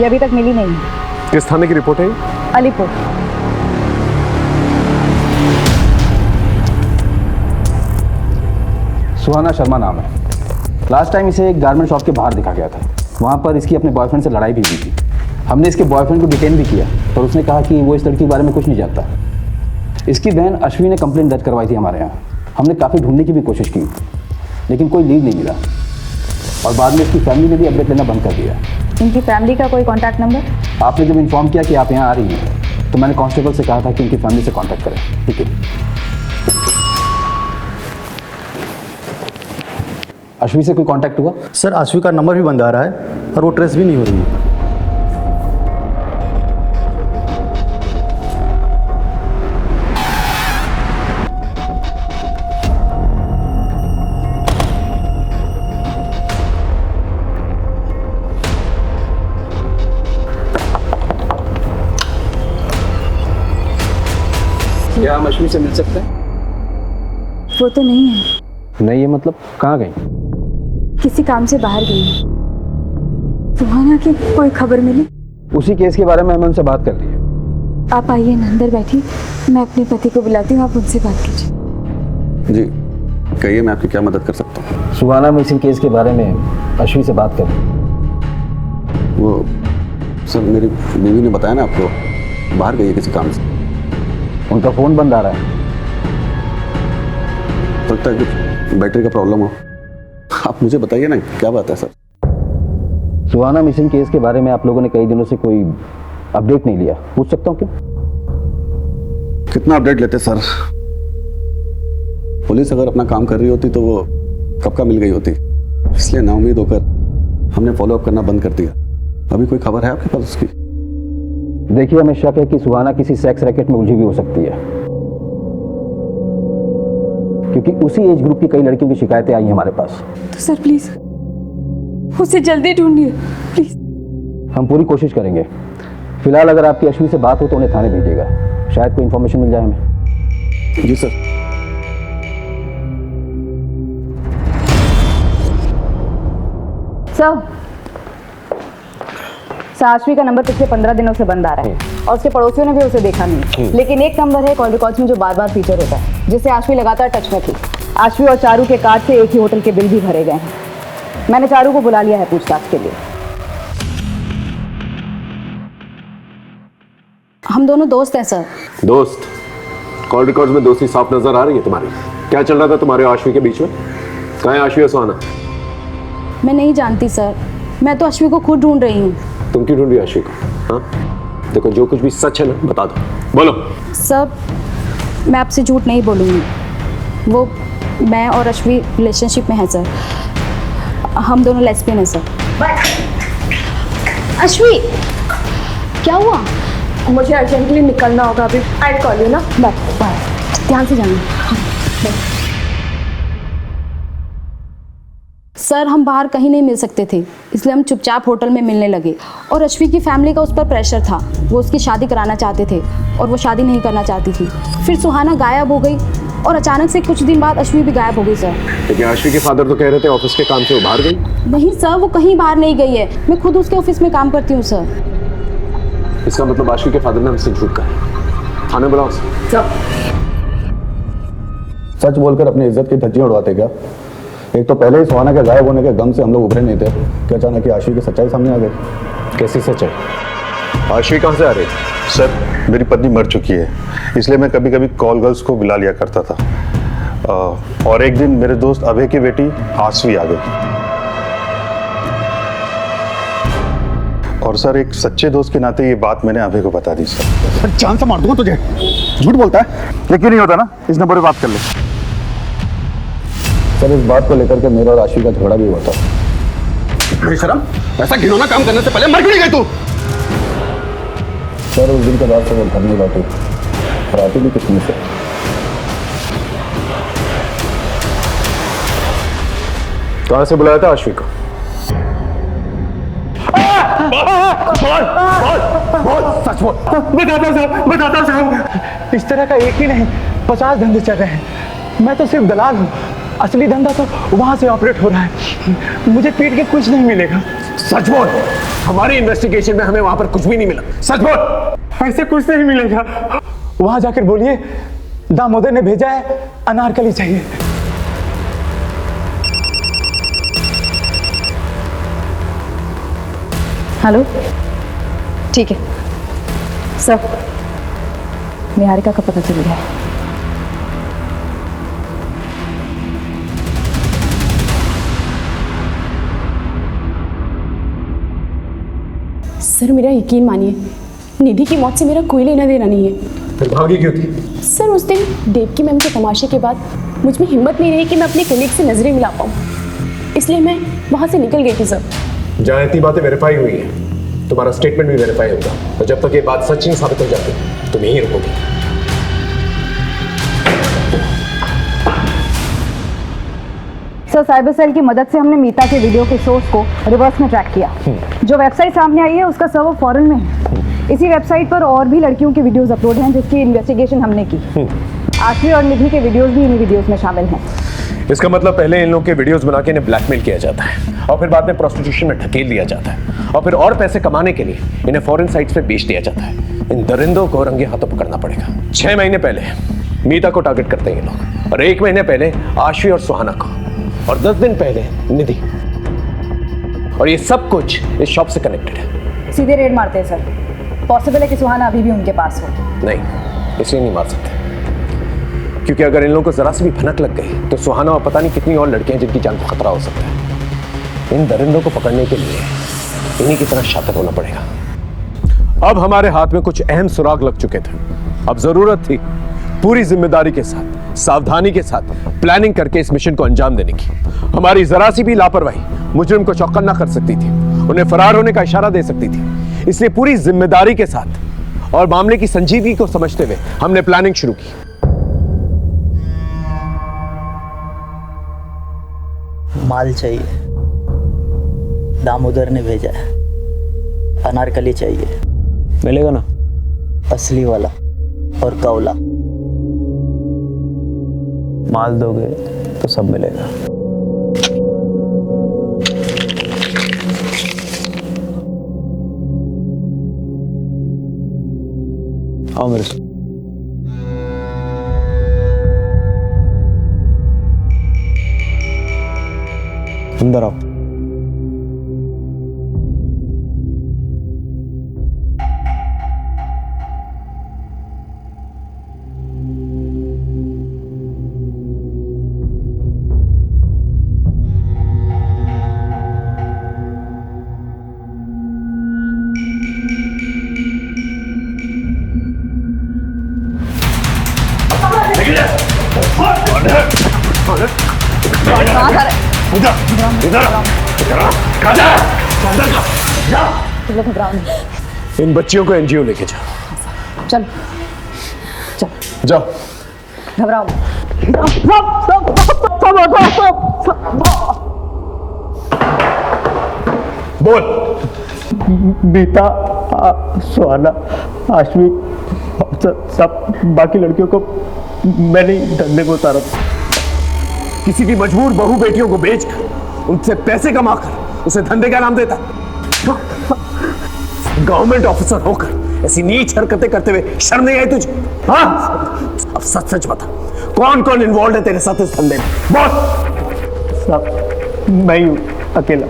ये अभी तक मिली नहीं है। किस थाने की रिपोर्ट है? अलीपुर। सुहाना शर्मा नाम है। लास्ट टाइम इसे एक गारमेंट शॉप के बाहर दिखा गया था। वहाँ पर इसकी अपने बॉयफ्रेंड से लड़ाई भी हुई थी। हमने इसके बॉयफ्रेंड को डिटेन भी किया, पर उसने कहा कि वो इस लड़की के बारे में कुछ नहीं जानता। इसकी बहन अश्वी ने कंप्लेंट दर्ज करवाई थी हमारे यहाँ। हमने काफ़ी ढूंढने की भी कोशिश की, लेकिन कोई लीड नहीं मिला, और बाद में इसकी फैमिली ने भी अपडेट लेना बंद कर दिया। इनकी फैमिली का कोई कॉन्टैक्ट नंबर? आपने जब इन्फॉर्म किया कि आप यहाँ आ रही हैं, तो मैंने कांस्टेबल से कहा था कि इनकी फैमिली से कॉन्टैक्ट करें। ठीक है। अश्वी से कोई कांटेक्ट हुआ? सर अश्वी का नंबर भी बंद आ रहा है और वो ट्रेस भी नहीं हो रही है। क्या हम अश्वी से मिल सकते हैं? वो तो नहीं है। नहीं है मतलब? कहाँ गई? किसी काम से बाहर गई। सुहाना की कोई खबर मिली? उसी केस के बारे में हमने उनसे बात कर ली है। आप आइए ना, अंदर बैठिए, मैं अपने पति को बुलाती हूँ, आप उनसे बात कीजिए। जी कहिए, मैं आपकी क्या मदद कर सकता हूँ? सुहाना मिसिंग केस के बारे में अश्वी से बात करें। वो सर मेरी बीवी ने बताया ना आपको, बाहर गई है किसी काम से। उनका फ़ोन बंद आ रहा है। लगता है कुछ बैटरी का प्रॉब्लम हो। आप मुझे बताइए ना क्या बात है सर? सुहाना मिसिंग केस के बारे में आप लोगों ने कई दिनों से कोई अपडेट नहीं लिया, पूछ सकता हूँ क्यों? कितना अपडेट लेते सर? पुलिस अगर अपना काम कर रही होती तो वो कब का मिल गई होती, इसलिए नाउम्मीद होकर हमने फॉलोअप करना बंद कर दिया। अभी कोई खबर है आपके पास उसकी? देखिए, हमें शक है कि सुहाना किसी सेक्स रैकेट में उलझी भी हो सकती है, क्योंकि उसी एज ग्रुप की कई लड़कियों की शिकायतें आई हैं हमारे पास। तो सर प्लीज उसे जल्दी ढूंढिए प्लीज। हम पूरी कोशिश करेंगे। फिलहाल अगर आपकी अश्वी से बात हो तो उन्हें थाने भेजिएगा, शायद कोई इन्फॉर्मेशन मिल जाए हमें। जी सर। सर अश्वी का नंबर पिछले 15 दिनों से बंद आ रहा है और उसके पड़ोसियों ने भी उसे देखा नहीं, लेकिन एक नंबर है कॉल रिकॉर्ड्स में जो बार बार फीचर होता है, जिससे अश्वी लगातार टच में थी। अश्वी और चारू के कार्ड से एक ही होटल के बिल भी भरे गए हैं। मैंने चारू को बुला लिया है पूछताछ के लिए। हम दोनों दोस्त हैं सर। दोस्त? कॉल रिकॉर्ड्स में दोस्ती साफ नजर आ रही है तुम्हारी। क्या चल रहा था तुम्हारे और अश्वी के बीच में? कहाँ है अश्वी और सुहाना? मैं नहीं जानती सर, मैं तो अश्वी को खुद ढूंढ रही हूँ। तुम क्यों ढूंढ रही हो अश्वी को? हाँ देखो, जो कुछ भी सच है ना बता दो, बोलो। सर मैं आपसे झूठ नहीं बोलूँगी, वो मैं और अश्वी रिलेशनशिप में है सर। हम दोनों लेस्बियन हैं सर। अश्वी क्या हुआ? मुझे अर्जेंटली निकलना होगा अभी। आई कॉल यू ना। बाय बाय, ध्यान से जाना। सर हम बाहर कहीं नहीं मिल सकते थे, इसलिए हम चुपचाप होटल में मिलने लगे, और अश्वी की फैमिली का उस पर प्रेशर था। वो उसकी शादी कराना चाहते थे और वो शादी नहीं करना चाहती थी। फिर सुहाना गायब हो गई और अचानक से कुछ दिन बाद अश्वी भी गायब हो गई सर। लेकिन अश्वी के फादर तो कह रहे थे ऑफिस के काम से वो बाहर गई। नहीं सर, वो कहीं बाहर नहीं गई है, मैं खुद उसके ऑफिस में काम करती हूँ सर। इसका मतलब अश्वी के फादर ने हमसे झूठ कहा। थाने बुलाओ सर। सच बोलकर अपनी इज्जत की धज्जियां उड़वाते क्या? एक तो पहले ही सुहाना के गायब होने के गम से हम लोग उभरे नहीं थे कि अचानक अश्वी की सच्चाई सामने आ गई। कैसी सच्चाई? अश्वी कहाँ से आ रही? सर मेरी पत्नी मर चुकी है, इसलिए मैं कभी कभी कॉल गर्ल्स को बुला लिया करता था। और एक दिन मेरे दोस्त अभय की बेटी आसवी आ गई, और सर एक सच्चे दोस्त के नाते ये बात मैंने अभय को बता दी। सर जान से मार दूंगा तुझे। झूठ बोलता है, लेकिन नहीं होता ना। इस नंबर पे बात कर ले। सर इस बात को लेकर के मेरा और अश्वी का झगड़ा भी हुआ था। बेशरम, ऐसा घिनौना काम करने से पहले मर क्यों नहीं गई तू? सर उस दिन के बाद से वो घर नहीं लौटी और आती भी कितनी से। कहां से बुलाया था आश्वी को? सच बोल। बताता साहब, इस तरह का एक ही नहीं 50 धंधे चल रहे हैं। मैं तो सिर्फ दलाल हूँ, असली धंधा तो वहां से ऑपरेट हो रहा है। मुझे पीट के कुछ नहीं मिलेगा। सच बोल। हमारी इन्वेस्टिगेशन में हमें वहां पर कुछ भी नहीं मिला। सच बोल। ऐसे कुछ नहीं मिलेगा। वहां जाकर बोलिए दामोदर ने भेजा है, अनारकली चाहिए। हेलो, ठीक है सर, निहारिका का पता चल गया है। सर मेरा यकीन मानिए, निधि की मौत से मेरा कोई लेना देना नहीं है। फिर भागी क्यों थी? सर उस दिन देवकी मैम के तमाशे के बाद मुझ में हिम्मत नहीं रही कि मैं अपने कलीग से नजरें मिला पाऊँ, इसलिए मैं वहाँ से निकल गई थी सर। जहां इतनी बातें वेरीफाई हुई हैं, तुम्हारा स्टेटमेंट भी वेरीफाई होगा, और जब तक ये बात सच नहीं साबित हो जाती तुम यहीं रुकोगी। सर साइबर सेल की मदद से हमने मीता के वीडियो के सोर्स को रिवर्स में ट्रैक किया। जो वेबसाइट सामने आई है उसका सर्वर फॉरेन में है। इसी वेबसाइट पर और भी लड़कियों के वीडियोस अपलोड हैं जिसकी इन्वेस्टिगेशन हमने की। आश्वी और निधि के वीडियोस भी इन वीडियोस में शामिल हैं। इसका मतलब पहले इन लोगों के वीडियोस बना के इन्हें ब्लैकमेल किया जाता है और फिर बाद में प्रोस्टिट्यूशन में ढकेल दिया जाता है और फिर और पैसे कमाने के लिए इन्हें फॉरेन साइट्स पे बेच दिया जाता है। इन दरिंदों को रंगे हाथों पकड़ना पड़ेगा। 6 महीने पहले मीता को टारगेट करते हैं ये लोग, और 1 महीने पहले आश्वी और सुहाना को, और 10 दिन पहले निधि। और ये सब कुछ इस शॉप से कनेक्टेड है। सीधे रेड मारते हैं सर। पॉसिबल है कि सुहाना अभी भी उनके पास हो। नहीं, इसलिए नहीं मार सकते, क्योंकि अगर इन लोगों को जरा सी भी भनक लग गई तो सुहाना और पता नहीं कितनी और लड़कियां जिनकी जान को खतरा हो सकता है। इन दरिंदों को पकड़ने के लिए इन्हीं की तरह शातिर होना पड़ेगा। अब हमारे हाथ में कुछ अहम सुराग लग चुके थे। अब जरूरत थी पूरी जिम्मेदारी के साथ, सावधानी के साथ प्लानिंग करके इस मिशन को अंजाम देने की। हमारी जरा सी भी लापरवाही मुजरिम को चौकन्ना कर सकती थी, उन्हें फरार होने का इशारा दे सकती थी। इसलिए पूरी जिम्मेदारी के साथ और मामले की संजीदगी को समझते हुए हमने प्लानिंग शुरू की। माल चाहिए, दामोदर ने भेजा है। अनारकली चाहिए, मिलेगा ना? असली वाला और कौला। माल दोगे तो सब मिलेगा। आओ मेरे साथ। अंदर आओ। इन बच्चियों को एनजीओ लेके जाओ। चल चल जाओ। घबराओ। बोल। मीता, सुहाना, आश्वी, सब बाकी लड़कियों को मैंने धंधे को उतारा। किसी की मजबूर बहू बेटियों को बेचकर उनसे पैसे कमाकर उसे धंधे का नाम देता। गवर्नमेंट ऑफिसर होकर ऐसी नीच हरकतें करते हुए शर्म नहीं आई तुझे? हाँ, अब सच सच बता, कौन कौन इन्वॉल्व है तेरे साथ इस धंधे में? बोल। सब मैं ही हूँ अकेला।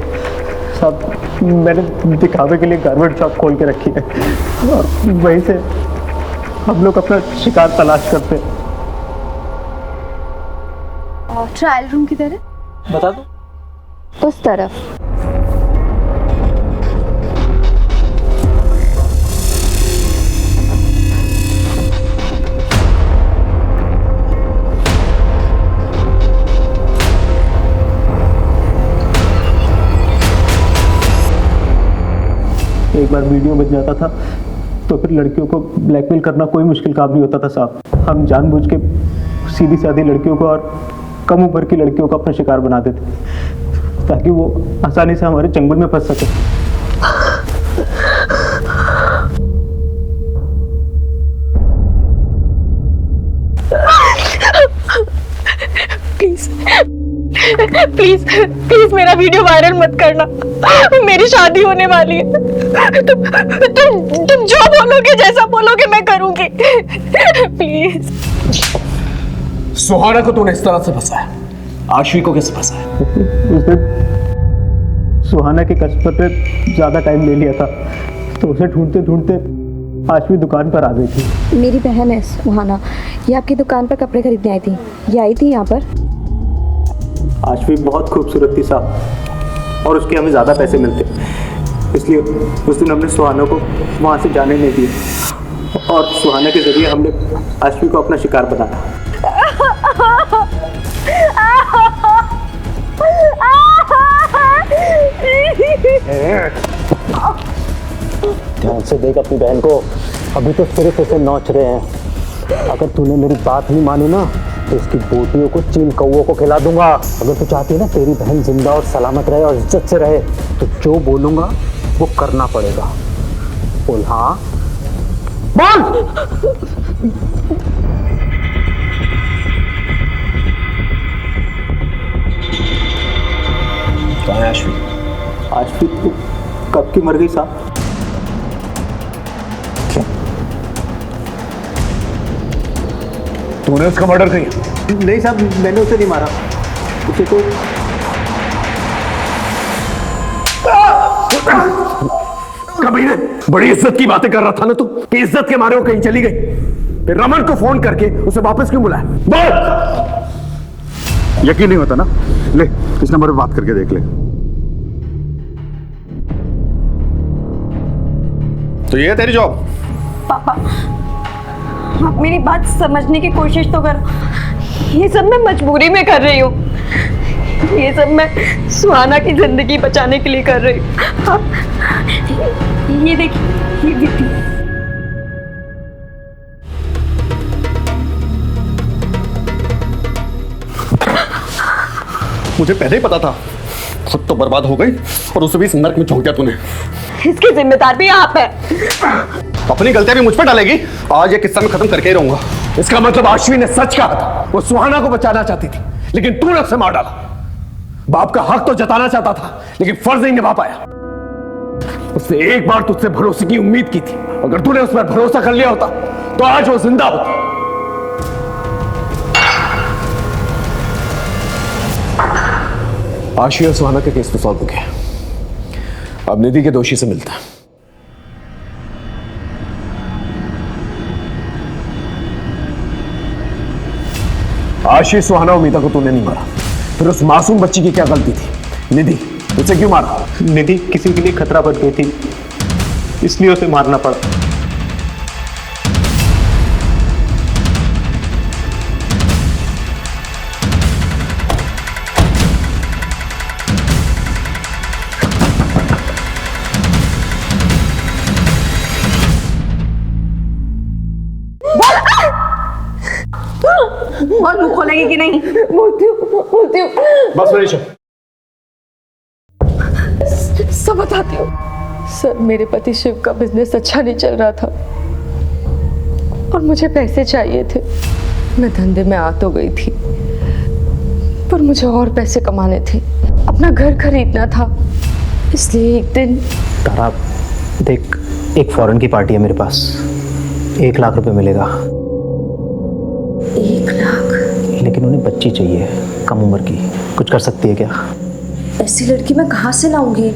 सब मैंने दिखावे के लिए गारमेंट शॉप खोल के रखी है और वहीं से हम लोग अपना शिकार तलाश करते हैं। और ट्रायल रूम किधर है? बता दो। उस तरफ। एक बार वीडियो बच जाता था तो फिर लड़कियों को ब्लैकमेल करना कोई मुश्किल काम नहीं होता था साहब। हम जानबूझ के सीधी सादी लड़कियों को और कम उम्र की लड़कियों को अपना शिकार बना देते। ताकि वो आसानी से हमारे चंगुल में फंस सके। प्लीज प्लीज प्लीज मेरा वीडियो वायरल मत करना। मेरी शादी होने वाली है। तुम जो बोलोगे, जैसा बोलोगे मैं करूंगी। प्लीज। सुहाना को तूने इस तरह से फंसाया, आशवी को कैसे फंसाया? उस दिन सुहाना के कस्टमर पे ज्यादा टाइम ले लिया था, तो उसे ढूंढते ढूंढते आशवी दुकान पर आ गई थी। मेरी बहन है सुहाना, ये आपकी दुकान पर कपड़े खरीदने आई थी। ये आई थी यहाँ पर। आशवी बहुत खूबसूरत थी साहब, और उसके हमें ज़्यादा पैसे मिलते, इसलिए उस दिन हमने सुहाना को वहाँ से जाने नहीं दिए, और सुहाना के जरिए हमने आशवी को अपना शिकार बनाया। ध्यान से देख अपनी बहन को, अभी तो सिर्फ उसे नोच रहे हैं। अगर तूने मेरी बात नहीं मानी ना तो इसकी बोटियों को चील कौओं को खिला दूंगा। अगर तू चाहती है ना तेरी बहन जिंदा और सलामत रहे और इज्जत से रहे, तो जो बोलूंगा वो करना पड़ेगा। बोल हाँ बोल। कहाँ है आशवी? आशवी तो कब की मर गई साहब। तूने उसका मर्डर किया? नहीं साहब, मैंने उसे नहीं मारा, उसे तो कबीरे, बड़ी इज्जत की बातें कर रहा था ना तू, कि इज्जत के मारे वो कहीं चली गई। फिर रमन को फोन करके उसे वापस क्यों बुलाया? बोल। यकीन नहीं होता ना? ले इस नंबर पे बात करके देख ले। तो ये है तेरी जॉब? पापा आप मेरी बात समझने की कोशिश तो करो। ये सब मैं मजबूरी में कर रही हूँ, ये सब मैं सुहाना की जिंदगी बचाने के लिए कर रही हूँ। आप ये देखिए, ये वीडियो। मुझे पहले ही पता था, खुद तो बर्बाद हो गई और उसे भी इस नर्क में झोंक दिया तूने। इसकी जिम्मेदार भी आप है। अपनी गलतियां भी मुझ पर डालेगी? आज ये किस्सा मैं खत्म करके ही रहूंगा। इसका मतलब आशवी ने सच कहा था, वो सुहाना को बचाना चाहती थी, लेकिन तूने उसे मार डाला। बाप का हक तो जताना चाहता था, लेकिन फर्ज नहीं निभा पाया। उसने एक बार तुझसे भरोसे की उम्मीद की थी, अगर तूने उस पर भरोसा कर लिया होता तो आज वो जिंदा होता। आशवी और सुहाना का केस तो सॉल्व हो गया, अब निधि के दोषी से मिलता है। आशीष सुहाना उम्मीदा को तूने नहीं मारा, फिर उस मासूम बच्ची की क्या गलती थी? निधि, उसे क्यों मारा? निधि किसी के लिए खतरा बन गई थी, इसलिए उसे मारना पड़ा। और मुंह खोलेगी कि नहीं? बोलती हूँ। बस मनीषा, सब बताती हूँ। सर, मेरे पति शिव का बिजनेस अच्छा नहीं चल रहा था और मुझे पैसे चाहिए थे। मैं धंधे में आ तो गई थी, पर मुझे और पैसे कमाने थे, अपना घर खरीदना था। इसलिए एक दिन। तारा देख, एक फॉरेन की पार्टी है मेरे पास, 1 लाख रुपए मिलेगा। 1 लाख? लेकिन उन्हें बच्ची चाहिए, कम उम्र की। कुछ कर सकती है क्या? ऐसी लड़की मैं कहाँ से लाऊंगी?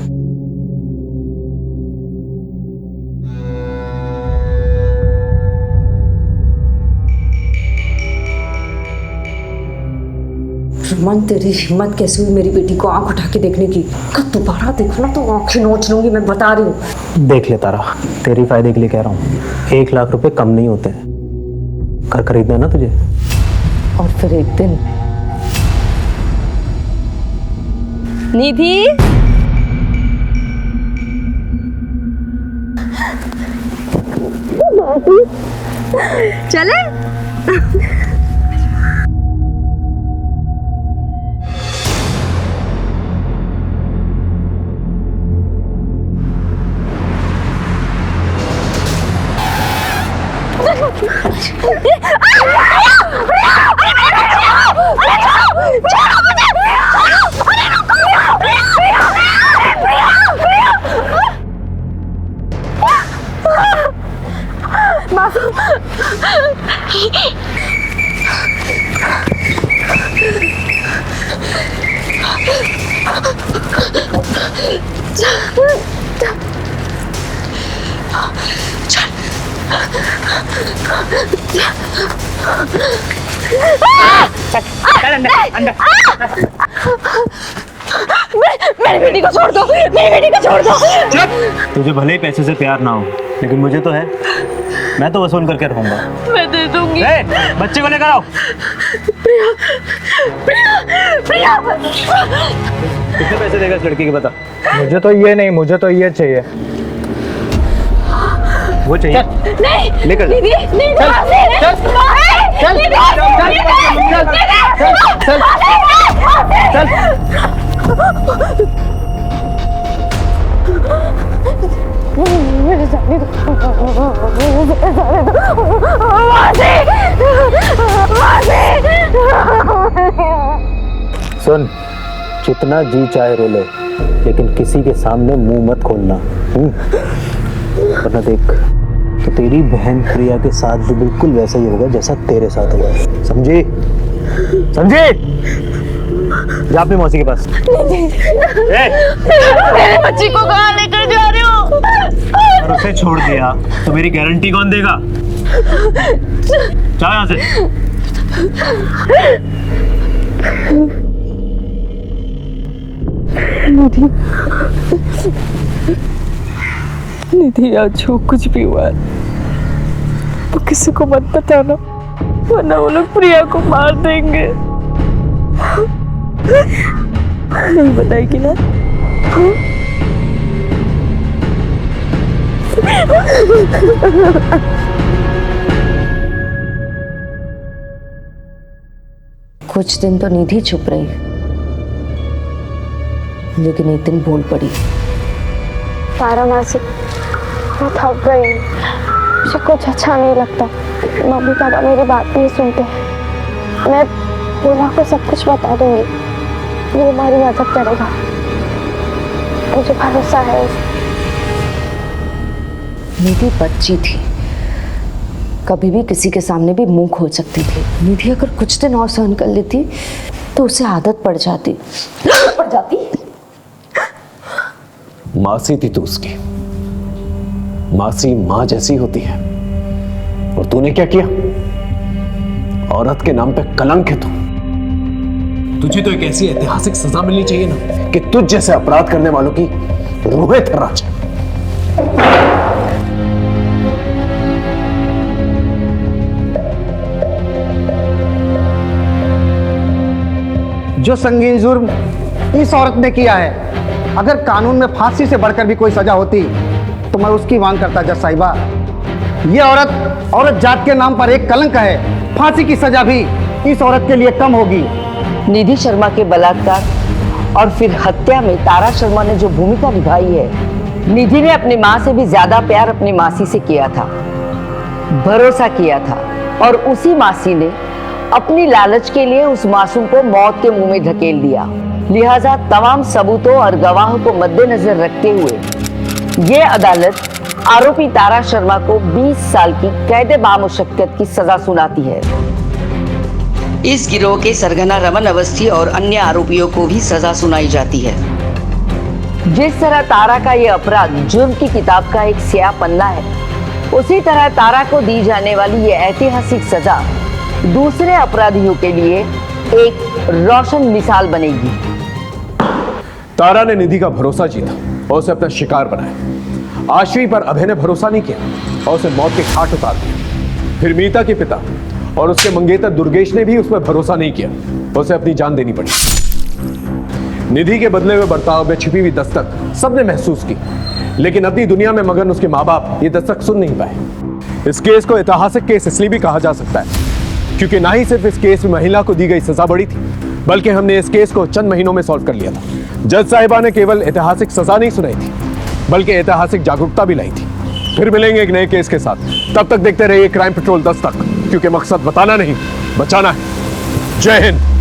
रमन, तेरी हिम्मत कैसे हुई मेरी बेटी को आंख उठा के देखने की? कब दोबारा देखना तो आंखें नोच लूंगी, मैं बता रही हूँ। देख ले तारा, तेरी फायदे के लिए कह रहा हूँ, 1 लाख रुपए कम नहीं होते। घर खरीदना है ना तुझे? और फिर एक दिन निधि, चले? मेरी बेटी को छोड़ दो, मेरी बेटी को छोड़ दो। तुझे भले ही पैसे से प्यार ना हो, लेकिन मुझे तो है। मैं तो वसूल करके रहूंगा। मैं दे दूंगी। बच्चे को लेकर आओ। प्रिया, प्रिया, प्रिया। कितने पैसे देगा इस लड़की के बता? मुझे तो ये नहीं, मुझे तो ये चाहिए। वो चाहिए? नहीं, लेकर दीदी, नहीं, चल, चल, चल, चल, मेरे जाने सुन, जितना जी चाहे रो ले, लेकिन किसी के सामने मुंह मत खोलना। वरना देख, तो तेरी बहन प्रिया के साथ भी बिल्कुल वैसा ही होगा जैसा तेरे साथ हुआ। समझी? समझी? जा अपनी मौसी के पास। मेरे बच्ची को कहाँ लेकर जा रहे हो? और उसे छोड़ दिया तो मेरी गारंटी कौन देगा? जा यहाँ से। निधि, आज जो कुछ भी हुआ है वो किसी को मत बताना, वरना वो लोग प्रिया को मार देंगे। नहीं बताएगी ना? कुछ दिन तो निधि चुप रही, लेकिन एक दिन बोल पड़ी। तारा मासी, मैं थक गई, मुझे कुछ अच्छा नहीं लगता। मम्मी पापा मेरी बात नहीं सुनते। मैं बोला को सब कुछ बता दूंगी, वो हमारी मदद करेगा, मुझे भरोसा है। निधि बच्ची थी, कभी भी किसी के सामने भी मुंह खोल सकती थी। निधि अगर कुछ दिन और सहन कर लेती तो उसे आदत पड़ जाती। मासी थी तू उसकी। मासी मां जैसी होती है, और तूने क्या किया? औरत के नाम पे कलंक है तू। तुझे तो एक ऐसी ऐतिहासिक सजा मिलनी चाहिए ना कि तुझ जैसे अपराध करने वालों की रूहें थर्रा जाए। जो संगीन जुर्म इस औरत ने किया है, अगर कानून में फांसी से बढ़कर भी कोई सजा होती तो मैं उसकी मांग करता जज साहिबा। ये औरत जात के नाम पर एक कलंक है। फांसी की सजा भी इस औरत के लिए कम होगी। निधि शर्मा के बलात्कार और फिर हत्या में तारा शर्मा ने जो भूमिका निभाई है, निधि ने अपनी मां से भी ज्यादा प्यार अपनी मासी से किया था, भरोसा किया था, और उसी मासी ने अपनी लालच के लिए उस मासूम को मौत के मुंह में धकेल दिया। लिहाजा तमाम सबूतों और गवाहों को मद्देनजर रखते हुए ये अदालत आरोपी तारा शर्मा को 20 साल की कैद बामुशक्कत की सजा सुनाती है। इस गिरोह के सरगना रमन अवस्थी और अन्य आरोपियों को भी सजा सुनाई जाती है। जिस तरह तारा का ये अपराध जुर्म की किताब का एक स्याह पन्ना है, उसी तरह तारा को दी जाने वाली ये ऐतिहासिक सजा दूसरे अपराधियों के लिए एक रोशन मिसाल बनेगी। तारा ने निधि का भरोसा जीता और उसे अपना शिकार बनाया। आश्वी पर अभय ने भरोसा नहीं किया और उसे मौत के घाट उतार दिया। फिर मीता के पिता और उसके मंगेतर दुर्गेश ने भी उस पर भरोसा नहीं किया, उसे अपनी जान देनी पड़ी। निधि के बदले हुए बर्ताव में छिपी हुई दस्तक सबने महसूस की, लेकिन अपनी दुनिया में मगन उसके माँ बाप ये दस्तक सुन नहीं पाए। इस केस को ऐतिहासिक केस इसलिए भी कहा जा सकता है क्योंकि ना ही सिर्फ इस केस में महिला को दी गई सजा बड़ी थी, बल्कि हमने इस केस को चंद महीनों में सॉल्व कर लिया था। जज साहिबा ने केवल ऐतिहासिक सजा नहीं सुनाई थी, बल्कि ऐतिहासिक जागरूकता भी लाई थी। फिर मिलेंगे एक नए केस के साथ, तब तक देखते रहिए क्राइम पेट्रोल दस्तक, क्योंकि मकसद बताना नहीं, बचाना है। जय हिंद।